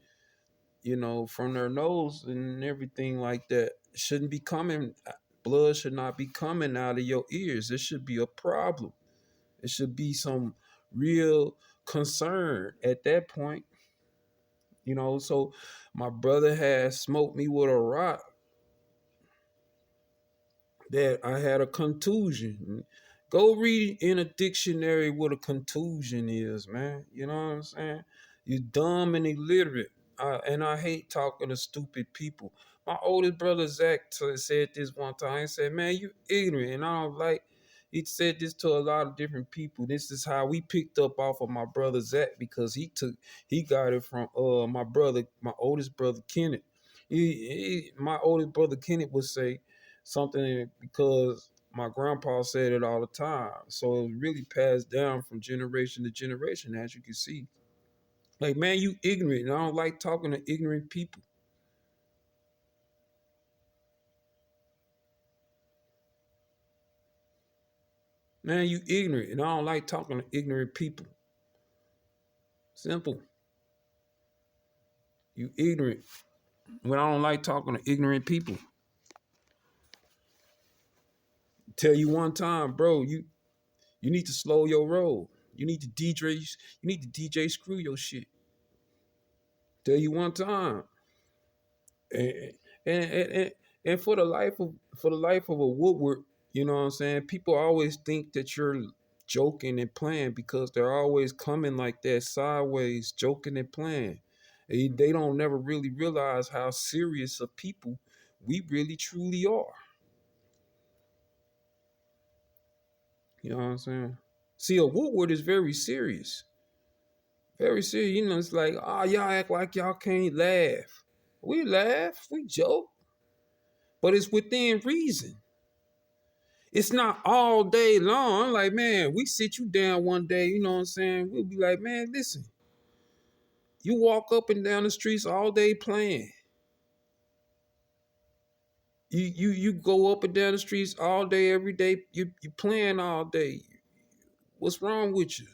from their nose and everything like that. It shouldn't be coming. Blood should not be coming out of your ears. It should be a problem. It should be some real concern at that point. So my brother had smoked me with a rock that I had a contusion. Go read in a dictionary what a contusion is, man. You know what I'm saying? You dumb and illiterate. And I hate talking to stupid people. My oldest brother Zach said this one time. He said, "Man, you ignorant." And I don't like. He said this to a lot of different people. This is how we picked up off of my brother Zach, because he got it from my oldest brother Kenneth. My oldest brother Kenneth would say something because my grandpa said it all the time. So it really passed down from generation to generation, as you can see. Like, man, you ignorant. And I don't like talking to ignorant people. Man, you ignorant. And I don't like talking to ignorant people. Simple. You ignorant. But I don't like talking to ignorant people. Tell you one time, bro, you need to slow your roll. You need to DJ screw your shit. Tell you one time. And and for the life of a Woodward, you know what I'm saying? People always think that you're joking and playing because they're always coming like that sideways, joking and playing. They don't never really realize how serious of people we really truly are. You know what I'm saying? See, a Woodward is very serious. Very serious. It's like, y'all act like y'all can't laugh. We laugh, we joke, but it's within reason. It's not all day long. Like, man, we sit you down one day, you know what I'm saying? We'll be like, man, listen, you walk up and down the streets all day playing. You go up and down the streets all day, every day. You playing all day. What's wrong with you?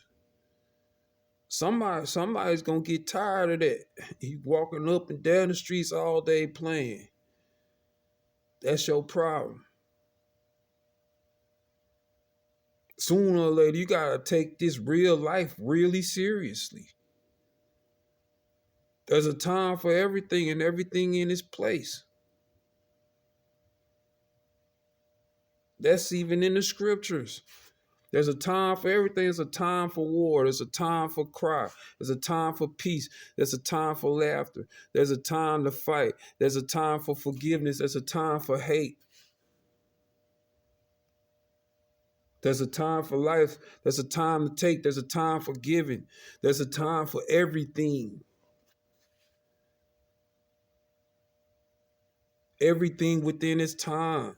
Somebody's gonna get tired of that. You walking up and down the streets all day playing. That's your problem. Sooner or later, you gotta take this real life really seriously. There's a time for everything and everything in its place. That's even in the scriptures. There's a time for everything. There's a time for war. There's a time for cry. There's a time for peace. There's a time for laughter. There's a time to fight. There's a time for forgiveness. There's a time for hate. There's a time for life. There's a time to take. There's a time for giving. There's a time for everything. Everything within its time.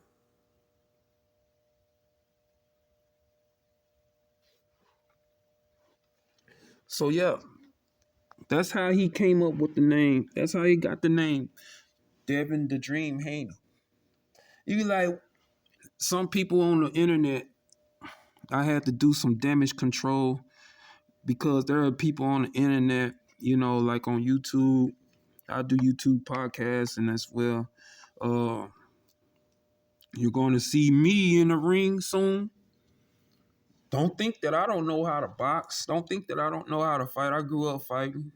So yeah, that's how he came up with the name. That's how he got the name Devin the Dream Haney. You be like, some people on the internet, I had to do some damage control because there are people on the internet, like on YouTube. I do YouTube podcasts and as well. Uh, you're going to see me in the ring soon. Don't think that I don't know how to box. Don't think that I don't know how to fight. I grew up fighting.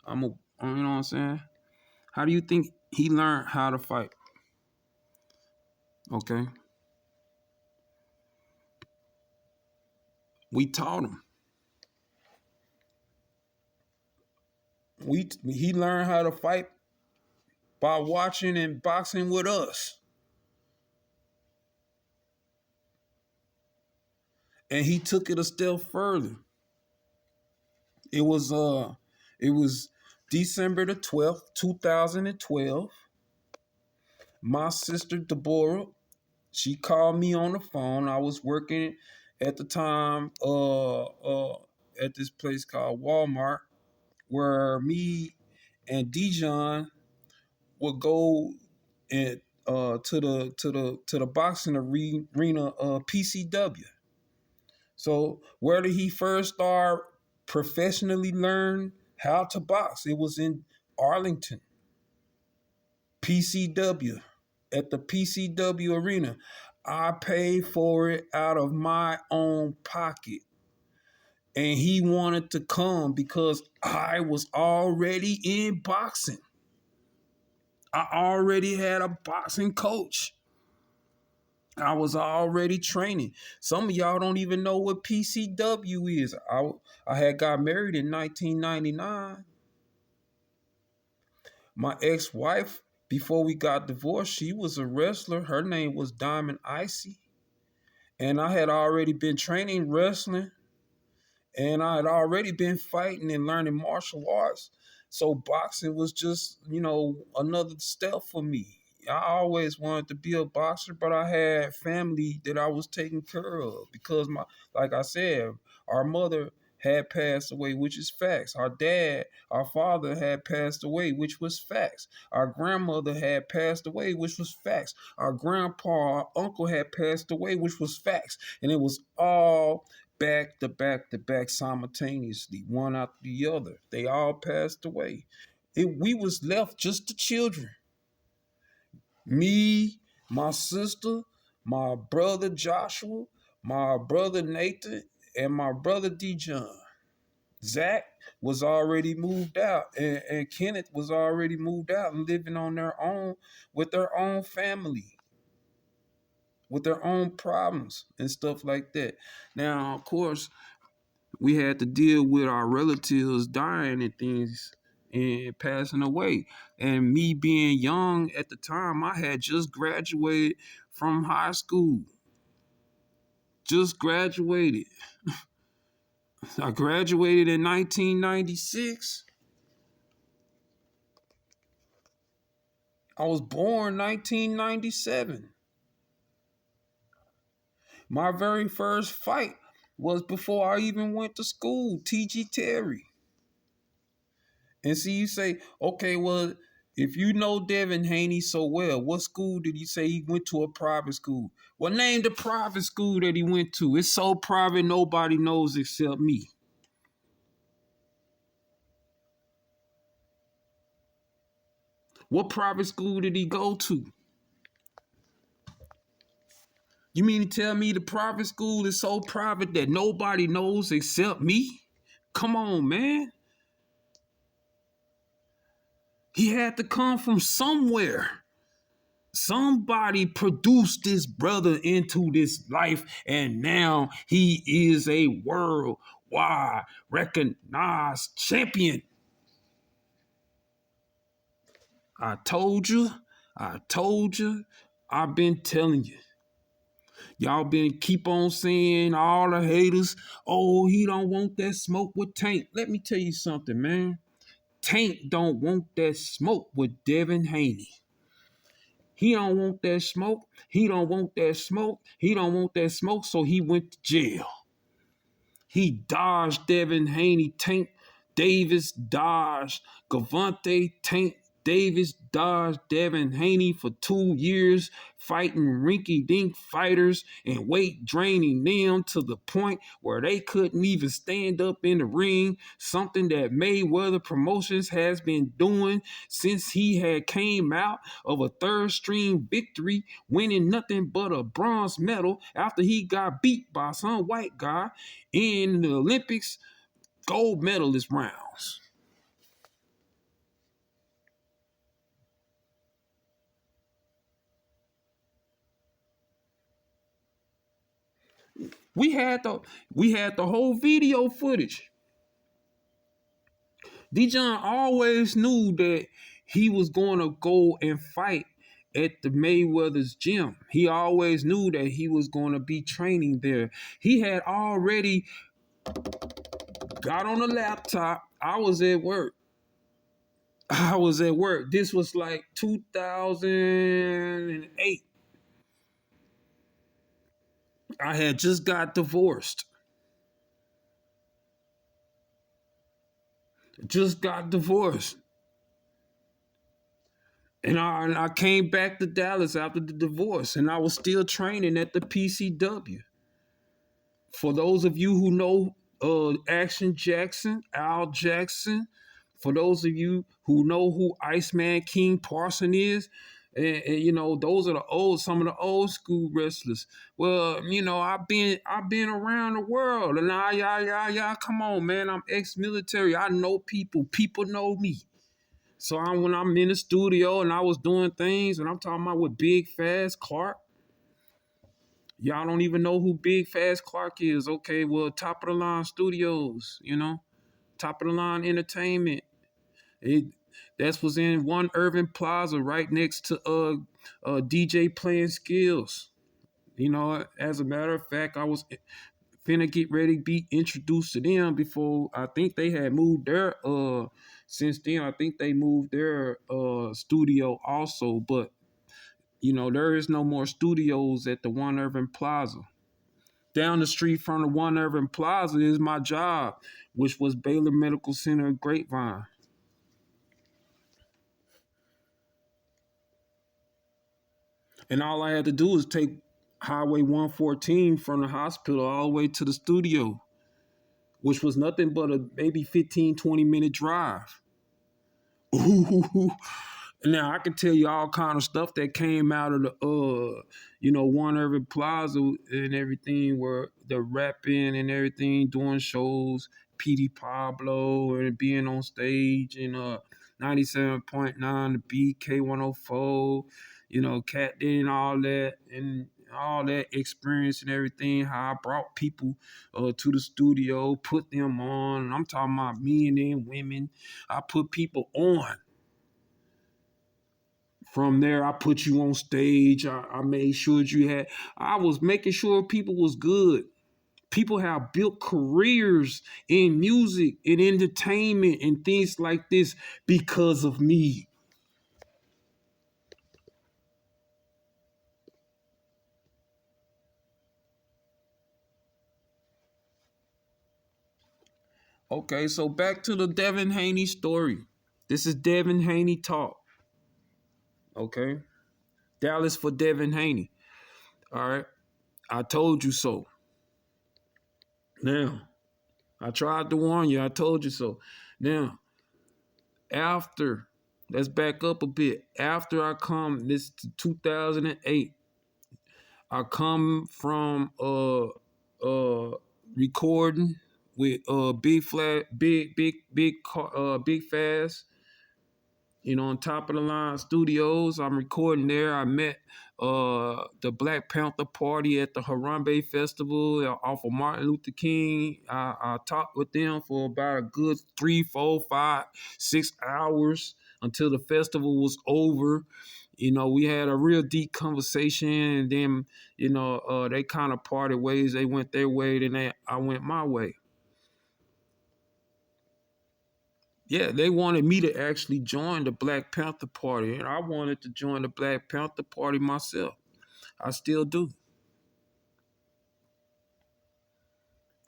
You know what I'm saying? How do you think he learned how to fight? Okay. We taught him. He learned how to fight by watching and boxing with us. And he took it a step further. It was December the 12th, 2012. My sister Deborah, she called me on the phone. I was working at the time at this place called Walmart, where me and Dijon would go and to the boxing arena, PCW. So where did he first start professionally learn how to box? It was in Arlington, PCW, at the PCW arena. I paid for it out of my own pocket. And he wanted to come because I was already in boxing. I already had a boxing coach. I was already training. Some of y'all don't even know what PCW is. I had got married in 1999. My ex-wife, before we got divorced, she was a wrestler. Her name was Diamond Icy. And I had already been training wrestling. And I had already been fighting and learning martial arts. So boxing was just, another step for me. I always wanted to be a boxer, but I had family that I was taking care of because like I said, our mother had passed away, which is facts. Our father had passed away, which was facts. Our grandmother had passed away, which was facts. Our grandpa, our uncle had passed away, which was facts. And it was all back to back to back simultaneously, one after the other. They all passed away. We was left just the children. Me, my sister, my brother Joshua, my brother Nathan, and my brother Dijon. Zach was already moved out, and Kenneth was already moved out and living on their own with their own family, with their own problems and stuff like that. Now, of course, we had to deal with our relatives dying and things and passing away. And me being young at the time, I had just graduated from high school. Just graduated. I graduated in 1996. I was born 1997. My very first fight was before I even went to school, T.G. Terry. And see, you say, okay, well, if you know Devin Haney so well, what school did he say he went to? A private school. Well, name the private school that he went to. It's so private, nobody knows except me. What private school did he go to? You mean to tell me the private school is so private that nobody knows except me? Come on, man. He had to come from somewhere. Somebody produced this brother into this life, and now he is a worldwide recognized champion. I told you, I've been telling you. Y'all been keep on saying all the haters, oh, he don't want that smoke with Tank. Let me tell you something, man. Tank don't want that smoke with Devin Haney. He don't want that smoke. He don't want that smoke. He don't want that smoke, so he went to jail. He dodged Devin Haney, Tank Davis dodged Gavante, Tank Davis dodged Devin Haney for 2 years, fighting rinky-dink fighters and weight draining them to the point where they couldn't even stand up in the ring, something that Mayweather Promotions has been doing since he had came out of a third string victory, winning nothing but a bronze medal after he got beat by some white guy in the Olympics gold medalist rounds. We had the whole video footage. Dijon always knew that he was going to go and fight at the Mayweather's gym. He always knew that he was going to be training there. He had already got on the laptop. I was at work. This was like 2008. I had just got divorced. Just got divorced. And I came back to Dallas after the divorce, and I was still training at the PCW. For those of you who know Action Jackson, Al Jackson, for those of you who know who Iceman King Parson is, and you know those are some of the old school wrestlers. Well, you know I've been around the world, and come on, man, I'm ex-military. I know people. People know me. So when I'm in the studio and I was doing things, and I'm talking about with Big Fast Clark. Y'all don't even know who Big Fast Clark is. Okay, well, top of the line studios, you know, top of the line entertainment. It that was in One Urban Plaza, right next to DJ Playing Skills. You know, as a matter of fact, I was finna get ready to be introduced to them before I think they had moved their since then I think they moved their studio also, but you know, there is no more studios at the One Urban Plaza. Down the street from the One Urban Plaza is my job, which was Baylor Medical Center Grapevine. And all I had to do was take Highway 114 from the hospital all the way to the studio, which was nothing but a maybe 15, 20-minute drive. Ooh. Now I can tell you all kind of stuff that came out of the One Urban Plaza and everything, where the rapping and everything, doing shows, PD Pablo and being on stage and 97.9 the BK 104, you know, Cat Did and all that experience and everything, how I brought people to the studio, put them on. And I'm talking about men and women. I put people on. From there, I put you on stage. I made sure I was making sure people was good. People have built careers in music and entertainment and things like this because of me. Okay, so back to the Devin Haney story. This is Devin Haney talk. Okay. Dallas for Devin Haney. All right. I told you so. Now, I tried to warn you. I told you so. Now, after, let's back up a bit. After I come, this 2008, I come from recording with Big Fast, you know, on Top of the Line Studios. I'm recording there. I met the Black Panther Party at the Harambe Festival off of Martin Luther King. I talked with them for about a good 3, 4, 5, 6 hours until the festival was over. We had a real deep conversation, and then, they kind of parted ways. They went their way, then I went my way. Yeah, they wanted me to actually join the Black Panther Party, and I wanted to join the Black Panther Party myself. I still do.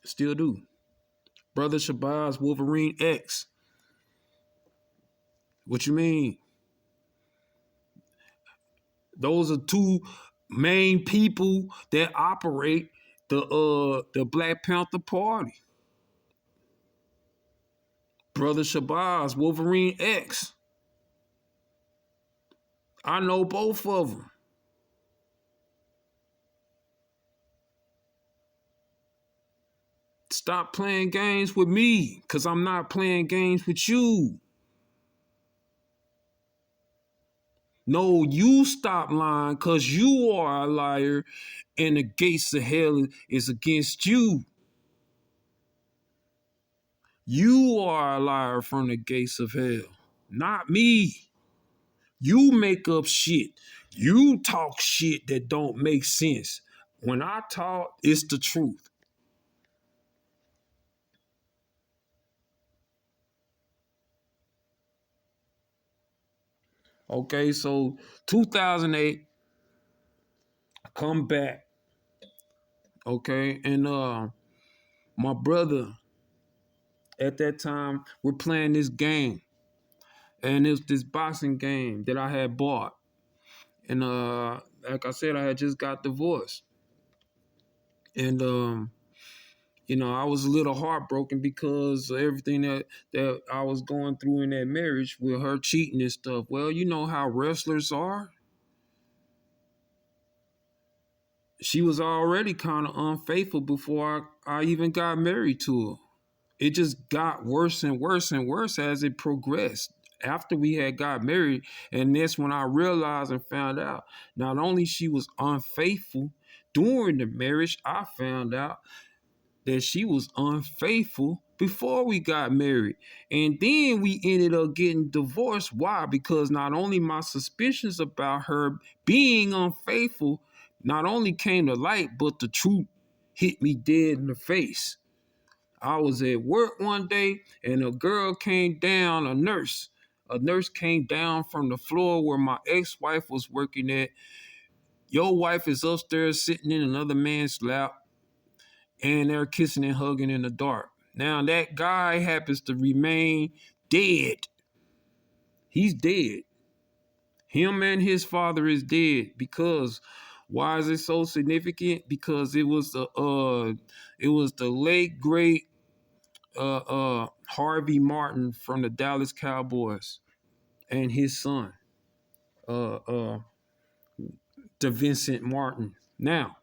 Still do. Brother Shabazz Wolverine X. What you mean? Those are two main people that operate the Black Panther Party. Brother Shabazz Wolverine X. I know both of them. Stop playing games with me, because I'm not playing games with you. No, you stop lying, because you are a liar, and the gates of hell is against you. You are a liar from the gates of hell, not me. You make up shit. You talk shit that don't make sense. When I talk, it's the truth. Okay, so 2008, I come back. Okay, and my brother at that time, we're playing this game, and it's this boxing game that I had bought, and like I said, I had just got divorced, and I was a little heartbroken because of everything that I was going through in that marriage with her cheating and stuff. Well, you know how wrestlers are. She was already kind of unfaithful before I even got married to her. It just got worse and worse and worse as it progressed after we had got married. And that's when I realized and found out not only she was unfaithful during the marriage, I found out that she was unfaithful before we got married. And then we ended up getting divorced. Why? Because not only my suspicions about her being unfaithful not only came to light, but the truth hit me dead in the face. I was at work one day and a girl came down, a nurse. A nurse came down from the floor where my ex-wife was working at. Your wife is upstairs sitting in another man's lap, and they're kissing and hugging in the dark. Now that guy happens to remain dead. He's dead. Him and his father is dead. Because why is it so significant? Because it was the late great Harvey Martin from the Dallas Cowboys and his son, uh uh DeVincent Martin. Now,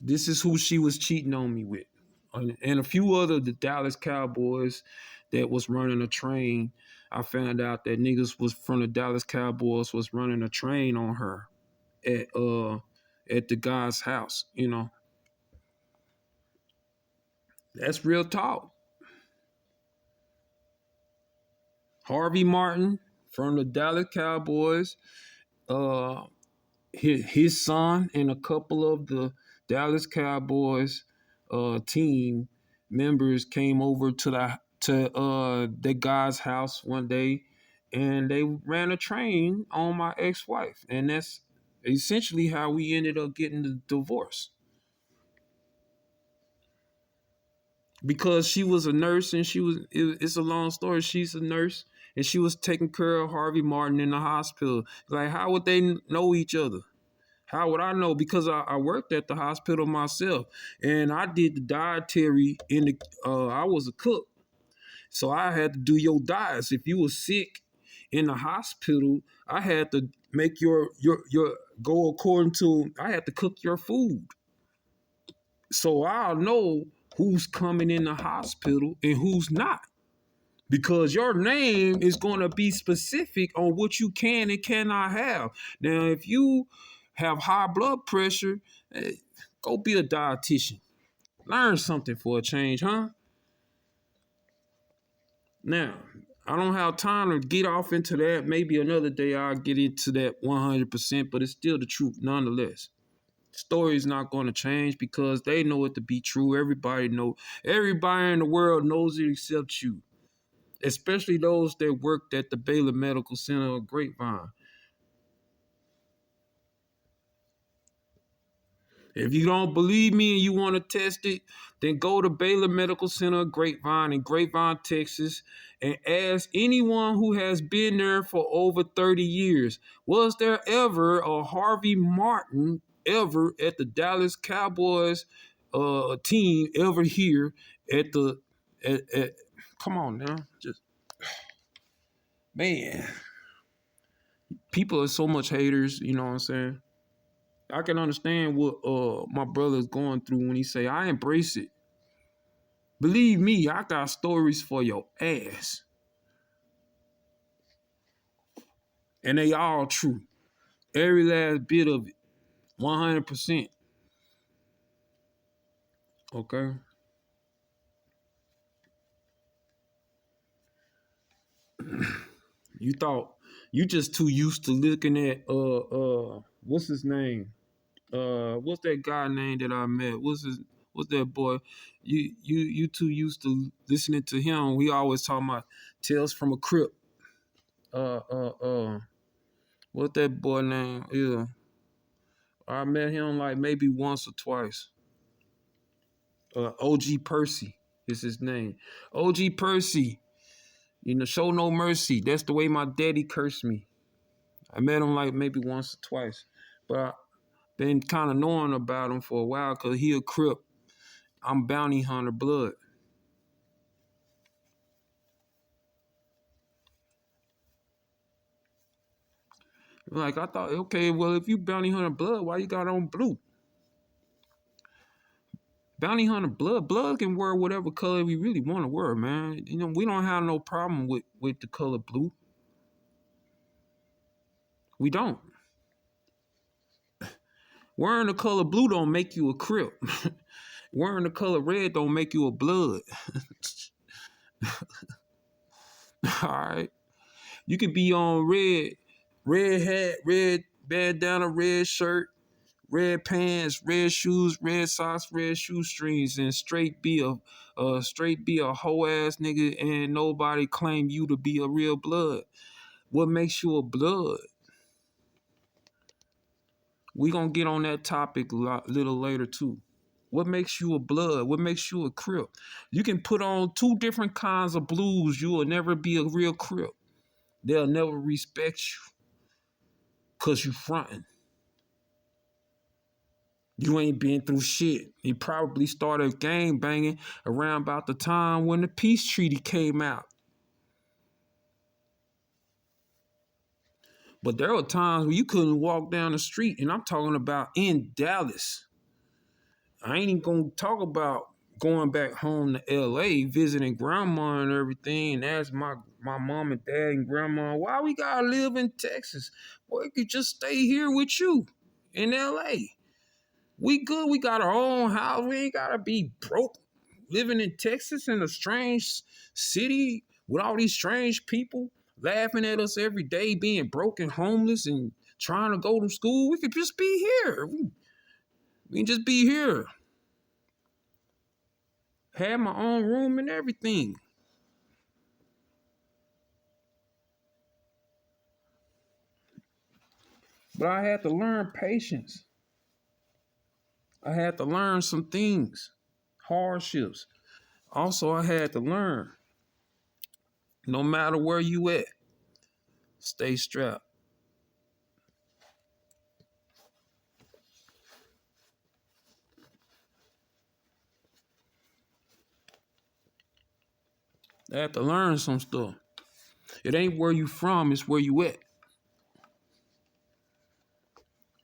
this is who she was cheating on me with. And a few other the Dallas Cowboys that was running a train. I found out that niggas was from the Dallas Cowboys was running a train on her at the guy's house. That's real talk. Harvey Martin from the Dallas Cowboys, uh his son and a couple of the Dallas Cowboys team members came over to the guy's house one day, and they ran a train on my ex-wife, and that's essentially how we ended up getting the divorce. Because she was a nurse, and it's a long story. She's a nurse, and she was taking care of Harvey Martin in the hospital. Like, how would they know each other? How would I know? Because I worked at the hospital myself, and I did the dietary I was a cook, so I had to do your diets. If you were sick in the hospital, I had to make your go according to. I had to cook your food, so I'll know who's coming in the hospital and who's not. Because your name is going to be specific on what you can and cannot have. Now, if you have high blood pressure, go be a dietitian. Learn something for a change, huh? Now, I don't have time to get off into that. Maybe another day I'll get into that 100%, but it's still the truth nonetheless. Story is not going to change because they know it to be true. Everybody in the world knows it except you, especially those that worked at the Baylor Medical Center of Grapevine. If you don't believe me and you want to test it, then go to Baylor Medical Center of Grapevine in Grapevine, Texas, and ask anyone who has been there for over 30 years, was there ever a Harvey Martin ever at the Dallas Cowboys team ever here at the at come on now. Just man. People are so much haters, you know what I'm saying? I can understand what my brother's going through when he say, I embrace it. Believe me, I got stories for your ass. And they all true. Every last bit of it. 100%. Okay? You thought you just too used to looking at what's his name? What's that guy name that I met? What's that boy? You too used to listening to him. We always talking about Tales from a Crypt. Uh uh uh What that boy name? Yeah. I met him like maybe once or twice. OG Percy is his name. OG Percy. You know, show no mercy. That's the way my daddy cursed me. I met him like maybe once or twice. But I been kind of knowing about him for a while because he a Crip. I'm bounty hunter blood. Like I thought, okay, well, if you bounty hunter blood, why you got on blue? Bounty hunter blood can wear whatever color we really want to wear, man. You know, we don't have no problem with the color blue. We don't. Wearing the color blue don't make you a Crip. Wearing the color red don't make you a blood. All right. You could be on red hat, red bandana, red shirt, red pants, red shoes, red socks, red shoestrings, and straight be a hoe ass nigga, and nobody claim you to be a real blood. What makes you a blood? We gonna get on that topic a little later too. What makes you a blood? What makes you a Crip? You can put on two different kinds of blues. You will never be a real Crip. They'll never respect you because you fronting. You ain't been through shit. You probably started gang banging around about the time when the peace treaty came out. But there were times when you couldn't walk down the street, and I'm talking about in Dallas. I ain't even gonna talk about going back home to LA, visiting grandma and everything, and ask my mom and dad and grandma, why we gotta live in Texas? Boy, we could just stay here with you in LA. We good. We got our own house. We ain't gotta be broke living in Texas in a strange city with all these strange people laughing at us every day, being broke and homeless and trying to go to school. We could just be here. We can just be here. Have my own room and everything. But I had to learn patience. I had to learn some things, hardships. Also, I had to learn, no matter where you at, stay strapped. I had to learn some stuff. It ain't where you from, it's where you at.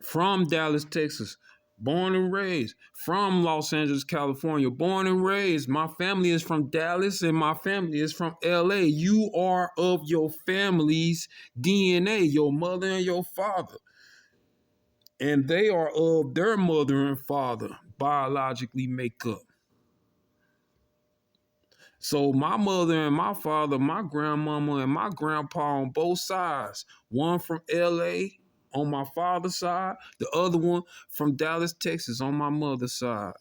From Dallas, Texas. Born and raised. From Los Angeles, California. Born and raised. My family is from Dallas and my family is from LA. You are of your family's DNA, your mother and your father. And they are of their mother and father, biologically make up. So my mother and my father, my grandmama and my grandpa on both sides, one from LA on my father's side, the other one from Dallas, Texas on my mother's side.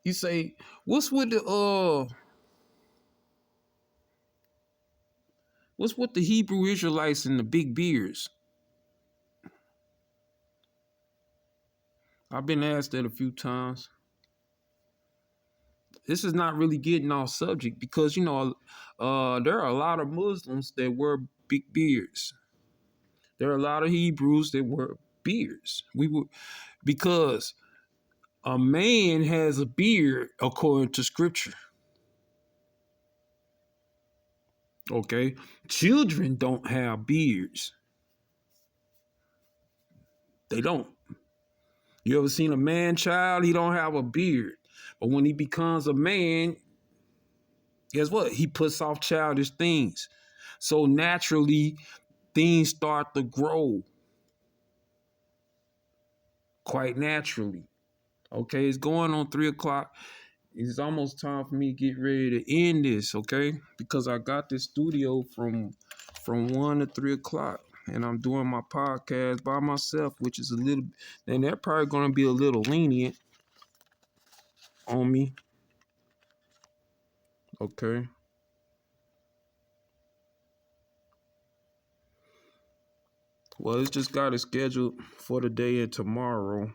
You say, what's with the Hebrew Israelites and the big beards? I've been asked that a few times. This is not really getting off subject because there are a lot of Muslims that wear big beards. There are a lot of Hebrews that wear beards. Because a man has a beard according to scripture. Okay, children don't have beards. They don't. You ever seen a man child? He don't have a beard. But when he becomes a man, guess what? He puts off childish things. So naturally, things start to grow quite naturally. Okay, it's going on 3 o'clock. It's almost time for me to get ready to end this, okay? Because I got this studio from 1 to 3 o'clock, and I'm doing my podcast by myself, which is and they're probably gonna be a little lenient on me, okay? Well, it's just got it scheduled for today and tomorrow.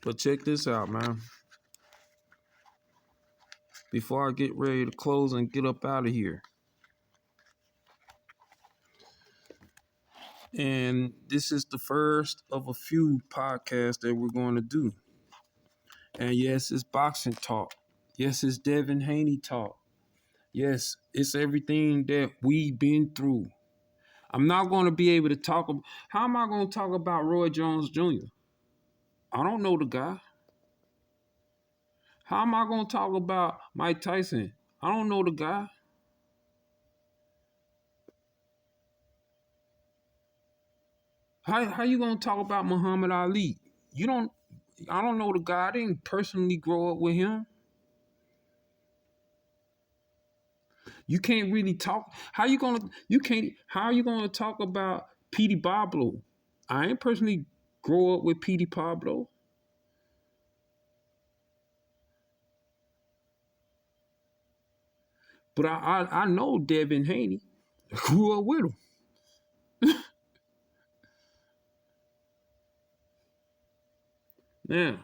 But check this out, man. Before I get ready to close and get up out of here. And this is the first of a few podcasts that we're going to do. And yes, it's boxing talk. Yes, it's Devin Haney talk. Yes, it's everything that we've been through. I'm not going to be able to talk about, how am I going to talk about Roy Jones Jr.? I don't know the guy. How am I going to talk about Mike Tyson? I don't know the guy. How you going to talk about Muhammad Ali? I don't know the guy. I didn't personally grow up with him. You can't really talk. How are you gonna talk about Petey Pablo? I ain't personally grow up with Petey Pablo. But I know Devin Haney. Grew up with him. Now,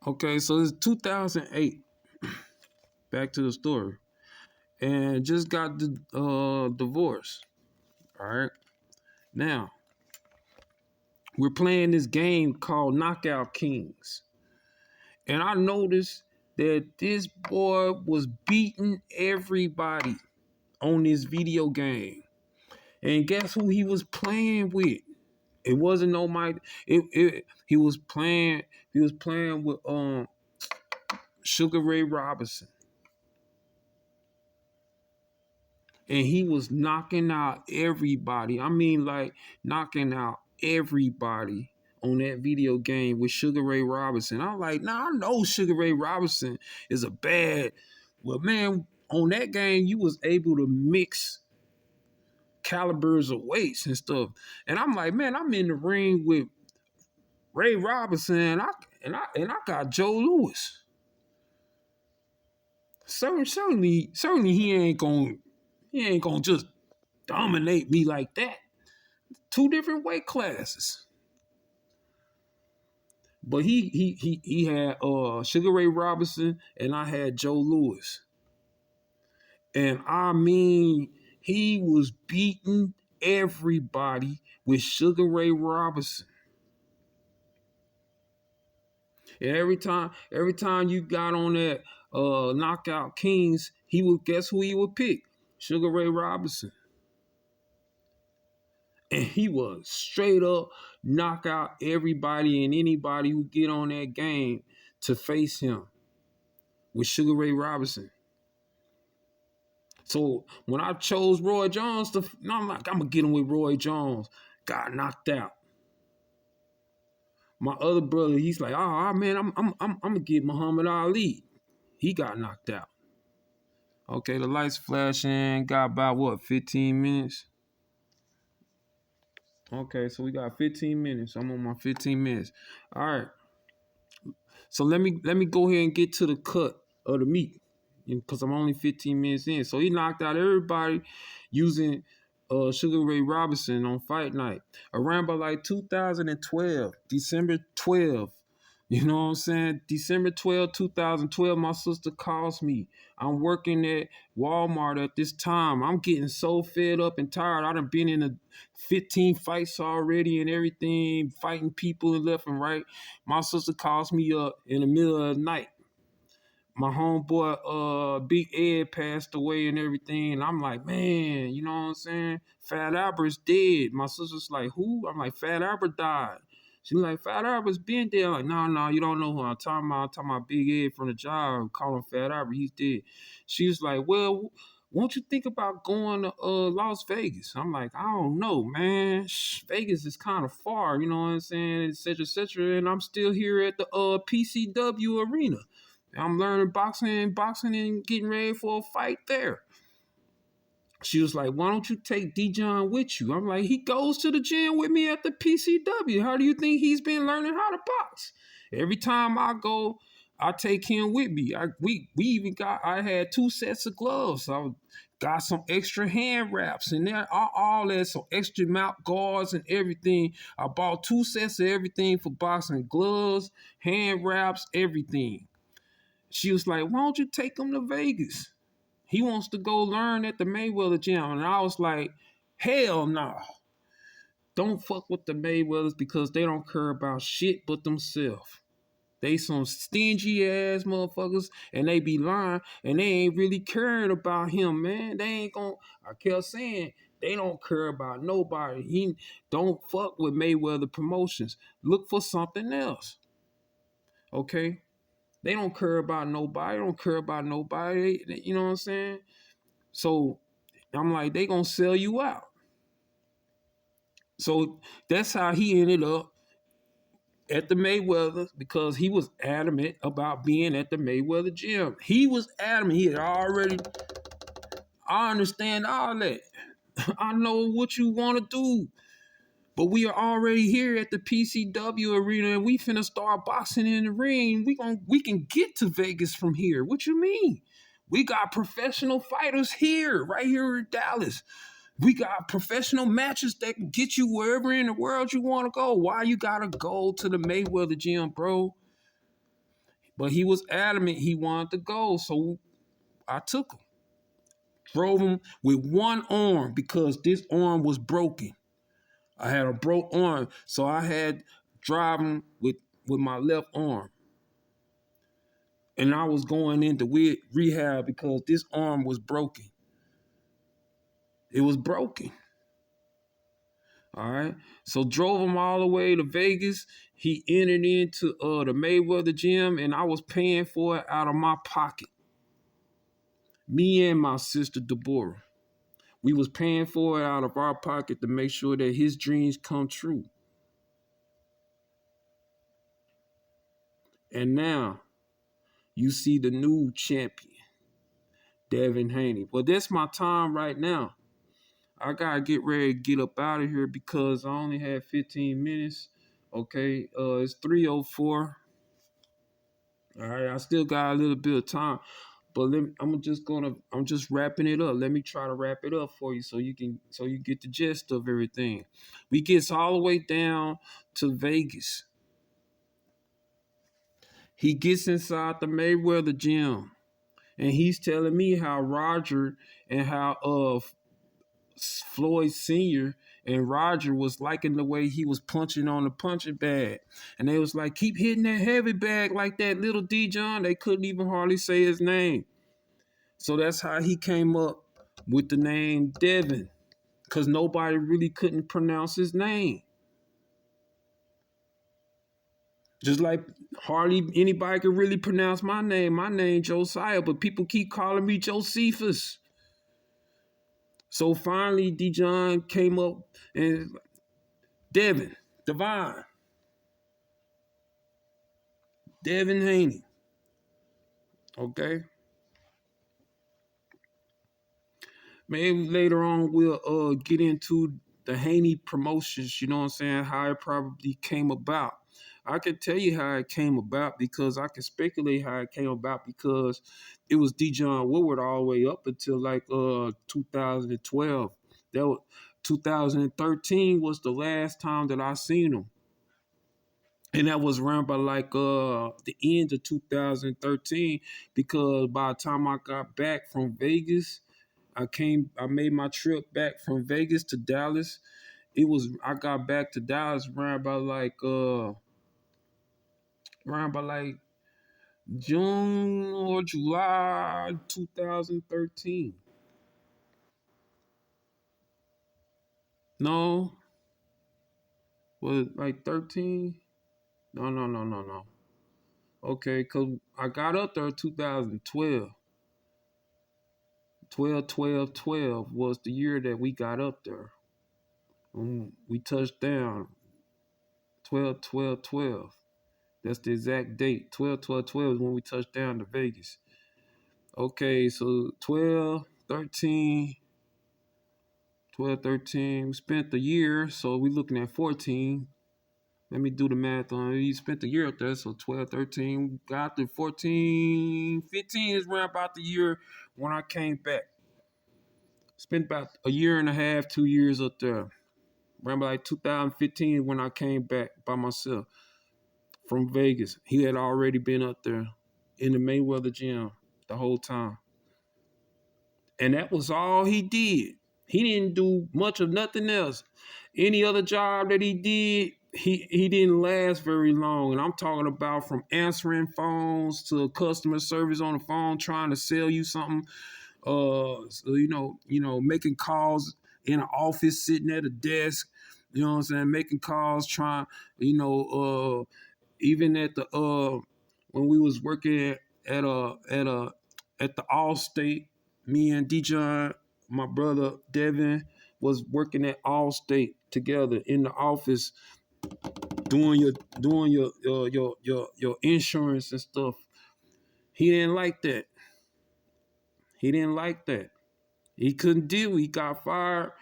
okay, so it's 2008. Back to the story. And just got the divorce. All right. Now, we're playing this game called Knockout Kings. And I noticed that this boy was beating everybody on this video game. And guess who he was playing with? It wasn't no Mike. He was playing with Sugar Ray Robinson. And he was knocking out everybody. I mean, like knocking out everybody on that video game with Sugar Ray Robinson. I'm like, I know Sugar Ray Robinson is a bad. Well, man, on that game, you was able to mix calibers of weights and stuff. And I'm like, man, I'm in the ring with Ray Robinson, and I got Joe Louis. Certainly he ain't gonna just dominate me like that. Two different weight classes. But he had Sugar Ray Robinson and I had Joe Louis. And I mean, he was beating everybody with Sugar Ray Robinson. And every time you got on that Knockout Kings, he would guess who he would pick? Sugar Ray Robinson. And he was straight up knock out everybody and anybody who get on that game to face him. with Sugar Ray Robinson. So when I chose Roy Jones, I'm like, I'm gonna get him with Roy Jones. Got knocked out. My other brother, he's like, oh man, I'm gonna get Muhammad Ali. He got knocked out. Okay, the lights flashing. Got about what, 15 minutes? Okay, so we got 15 minutes. I'm on my 15 minutes. All right. So let me go ahead and get to the cut of the meat, because I'm only 15 minutes in. So he knocked out everybody using Sugar Ray Robinson on Fight Night around by like 2012, December 12th. You know what I'm saying? December 12, 2012, my sister calls me. I'm working at Walmart at this time. I'm getting so fed up and tired. I done been in 15 fights already and everything, fighting people and left and right. My sister calls me up in the middle of the night. My homeboy, Big Ed, passed away and everything. And I'm like, man, you know what I'm saying? Fat Albert's dead. My sister's like, who? I'm like, Fat Albert died. She's like, Fat Albert's been dead. I'm like, no, you don't know who I'm talking about. I'm talking about Big Ed from the job. Call him Fat Albert. He's dead. She was like, well, won't you think about going to Las Vegas? I'm like, I don't know, man. Vegas is kind of far, you know what I'm saying, et cetera, et cetera. And I'm still here at the PCW arena. I'm learning boxing and getting ready for a fight there. She was like, why don't you take D-John with you? I'm like, he goes to the gym with me at the PCW. How do you think he's been learning how to box? Every time I go, I take him with me. I had 2 sets of gloves. I got some extra hand wraps and there, all that, some extra mouth guards and everything. I bought 2 sets of everything for boxing: gloves, hand wraps, everything. She was like, why don't you take him to Vegas? He wants to go learn at the Mayweather gym. And I was like, hell no. Don't fuck with the Mayweathers, because they don't care about shit but themselves. They some stingy ass motherfuckers, and they be lying, and they ain't really caring about him, man. They ain't gonna, I kept saying, they don't care about nobody. He don't fuck with Mayweather Promotions. Look for something else. Okay? They don't care about nobody. They don't care about nobody. You know what I'm saying? So I'm like, they gonna sell you out. So that's how he ended up at the Mayweather, because he was adamant about being at the Mayweather gym. He was adamant. He had already, I understand all that. I know what you want to do. But we are already here at the PCW arena, and we finna start boxing in the ring. We can get to Vegas from here. What you mean? We got professional fighters here, right here in Dallas. We got professional matches that can get you wherever in the world you want to go. Why you gotta go to the Mayweather gym, bro? But he was adamant he wanted to go, so I took him. Drove him with one arm because this arm was broken. I had a broke arm, so I had driving with my left arm. And I was going into rehab because this arm was broken. It was broken. All right. So drove him all the way to Vegas. He entered into the Mayweather gym, and I was paying for it out of my pocket. Me and my sister Deborah. We was paying for it out of our pocket to make sure that his dreams come true. And now you see the new champion, Devin Haney. Well, that's my time right now. I gotta get ready to get up out of here because I only had 15 minutes. Okay, it's 3:04. All right, I still got a little bit of time, but I'm just wrapping it up. Let me try to wrap it up for you so you get the gist of everything. We gets all the way down to Vegas. He gets inside the Mayweather gym, and he's telling me how Roger and how Floyd Sr. and Roger was liking the way he was punching on the punching bag. And they was like, keep hitting that heavy bag like that little D-John. They couldn't even hardly say his name. So that's how he came up with the name Devin, because nobody really couldn't pronounce his name. Just like hardly anybody can really pronounce my name. My name Josiah, but people keep calling me Josephus. So finally, Dijon came up and Devin, Divine, Devin Haney. Okay. Maybe later on we'll get into the Haney promotions, you know what I'm saying, how it probably came about. I can tell you how it came about because I can speculate how it came about because it was Dijon Woodward all the way up until like 2012. That was 2013 was the last time that I seen him. And that was around by like the end of 2013 because by the time I got back from Vegas, I made my trip back from Vegas to Dallas. I got back to Dallas around by like June or July 2013. No, was it like 13? No, no, no, no, no. Okay, cause I got up there in 2012. 12 was the year that we got up there. We touched down 12. That's the exact date. 12 is when we touched down to Vegas. Okay, so 12, 13. We spent the year, so we looking at 14. Let me do the math on it. You spent the year up there, so 12, 13. Got to 14, 15 is around about the year when I came back. Spent about a year and a half, 2 years up there. Remember like 2015 when I came back by myself from Vegas. He had already been up there in the Mayweather gym the whole time. And that was all he did. He didn't do much of nothing else. Any other job that he did, he didn't last very long. And I'm talking about from answering phones to customer service on the phone, trying to sell you something. So, making calls in an office, sitting at a desk. You know what I'm saying? Making calls, trying, even at the when we was working at the Allstate, me and Dijon, my brother Devin, was working at Allstate together in the office, doing your insurance and stuff. He didn't like that. He didn't like that. He couldn't deal. He got fired.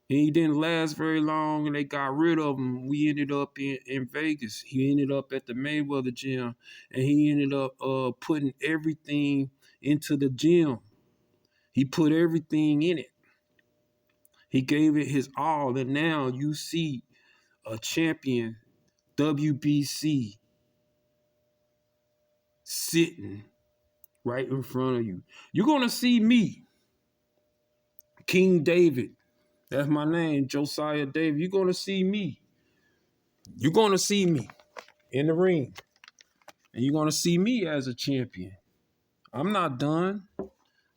And he didn't last very long, and they got rid of him. We ended up in Vegas. He ended up at the Mayweather gym, and he ended up putting everything into the gym. He put everything in it. He gave it his all, and now you see a champion, WBC, sitting right in front of you. You're gonna see me, King David. That's my name, Josiah David. You're gonna see me. You're gonna see me in the ring. And you're going to see me as a champion. I'm not done.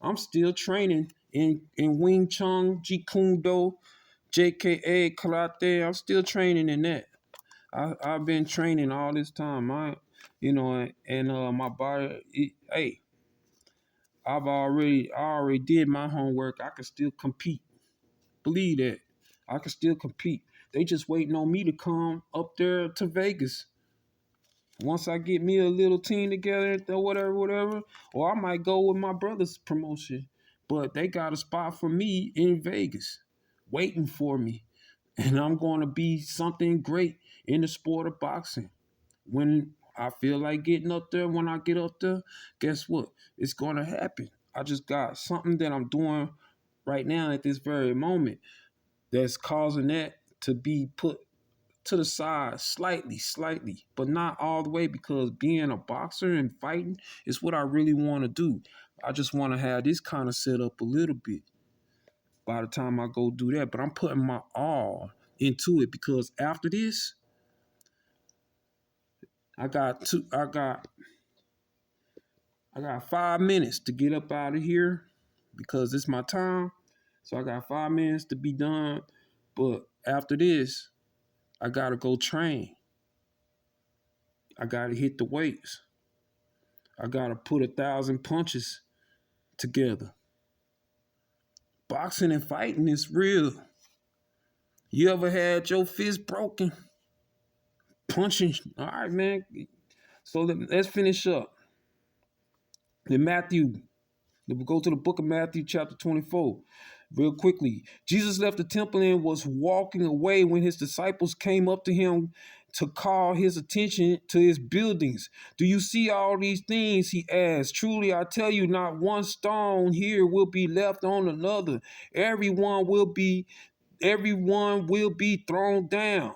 I'm still training in Wing Chun, Jeet Kune Do, JKA, Karate. I'm still training in that. I've been training all this time. My body, hey, I already did my homework. I can still compete. Believe that. I can still compete. They just waiting on me to come up there to Vegas. Once I get me a little team together or whatever, or I might go with my brother's promotion. But they got a spot for me in Vegas waiting for me. And I'm going to be something great in the sport of boxing. When I feel like getting up there, when I get up there, guess what? It's going to happen. I just got something that I'm doing right now at this very moment that's causing that to be put to the side slightly, but not all the way because being a boxer and fighting is what I really want to do. I just want to have this kind of set up a little bit by the time I go do that. But I'm putting my all into it because after this, I got 5 minutes to get up out of here because it's my time. So I got 5 minutes to be done. But after this, I gotta go train. I gotta hit the weights. I gotta put 1,000 punches together. Boxing and fighting is real. You ever had your fist broken? Punching. All right, man. So let's finish up. In Matthew, we'll go to the book of Matthew, chapter 24. Real quickly. Jesus left the temple and was walking away when his disciples came up to him to call his attention to his buildings. Do you see all these things? He asked. Truly, I tell you, not one stone here will be left on another. Everyone will be thrown down.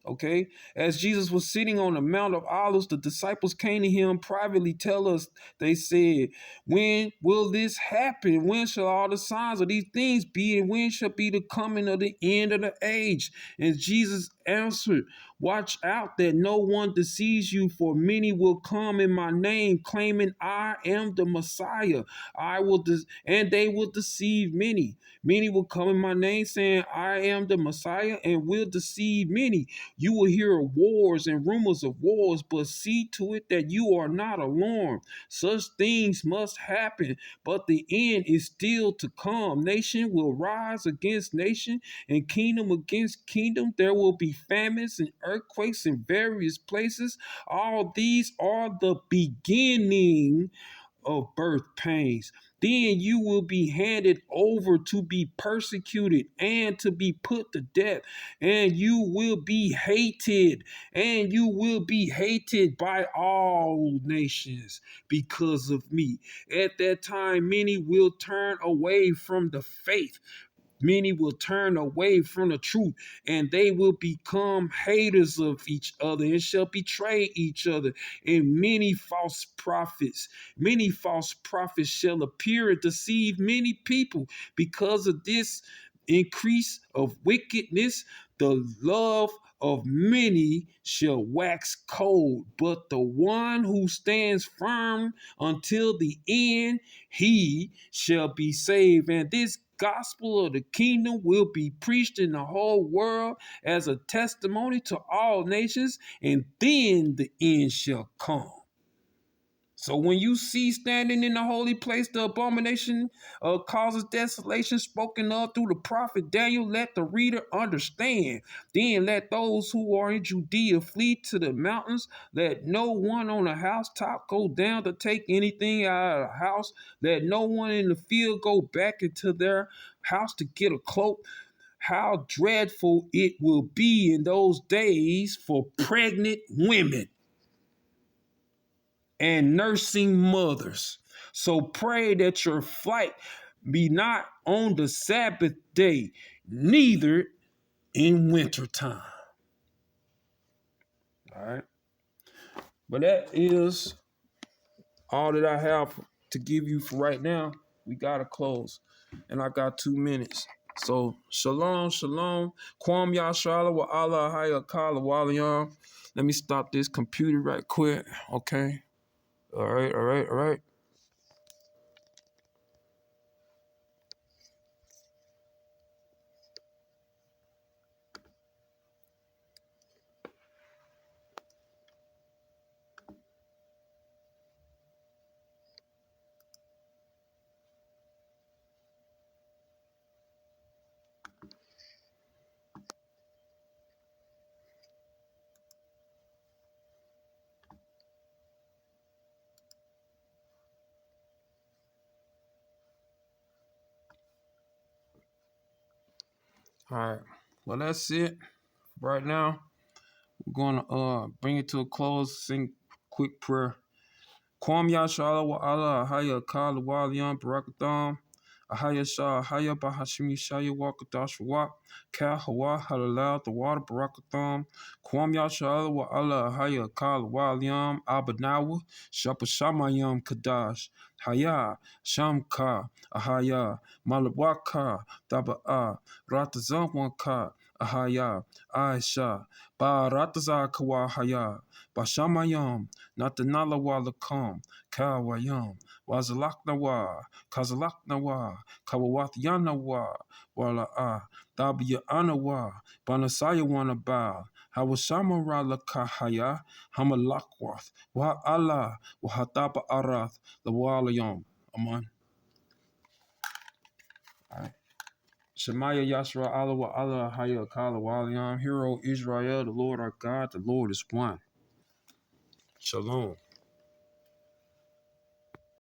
Okay, as Jesus was sitting on the Mount of Olives, the disciples came to him privately. Tell us, they said, when will this happen? When shall all the signs of these things be? And when shall be the coming of the end of the age? And Jesus answered, watch out that no one deceives you, for many will come in my name, claiming I am the Messiah. And they will deceive many. Many will come in my name, saying I am the Messiah, and will deceive many. You will hear of wars and rumors of wars, but see to it that you are not alarmed. Such things must happen, but the end is still to come. Nation will rise against nation, and kingdom against kingdom. There will be famines and earthquakes in various places. All these are the beginning of birth pains. Then you will be handed over to be persecuted and to be put to death, and you will be hated, by all nations because of me. At that time, many will turn away from the faith. Many will turn away from the truth, and they will become haters of each other and shall betray each other. And many false prophets shall appear and deceive many people. Because of this increase of wickedness, the love of many shall wax cold, but the one who stands firm until the end, he shall be saved. And this gospel of the kingdom will be preached in the whole world as a testimony to all nations, and then the end shall come. So when you see standing in the holy place the abomination causes desolation spoken of through the prophet Daniel, let the reader understand. Then let those who are in Judea flee to the mountains. Let no one on the housetop go down to take anything out of the house. Let no one in the field go back into their house to get a cloak. How dreadful it will be in those days for pregnant women and nursing mothers. So pray that your flight be not on the Sabbath day, neither in wintertime. All right. But that is all that I have to give you for right now. We got to close. And I got 2 minutes. So, shalom, shalom. Kwam Yashala wa Allah Haya Kala Waliyam. Let me stop this computer right quick. Okay. All right. All right. Well, that's it right now. We're going to bring it to a close, sing quick prayer. Kwam Yashala wa Allah Ahaya Kala Waliyan Barakatham. Ahaya Shah Ahaya Bahashimi Shaya Wakadash Wak. Ka Hawa Halal the water Barakatham. Kwam Yashala wa Allah Ahaya Kala Waliyan Abanawa Shapashamayam Kadash. Haya Shamka Ahaya Malawaka Daba'a Ratazamwanka Ahaya, Aisha, Barataza Kawahaya, Bashamayam, Natanala Walakam, Kawayam, Wazalaknawa, Kazalaknawa, Kawawathiyanawa, Wala Dabya Anawa, Banasaya Wanaba, Hawashamara Lakahaya, Hamalakwath, Wa Allah, Wahatapa Arath, the Walayam. Aman. All right. Shemaya Yashra Allah wa Allah Haya Kala Walayam. Hero Israel, the Lord our God, the Lord is one. Shalom.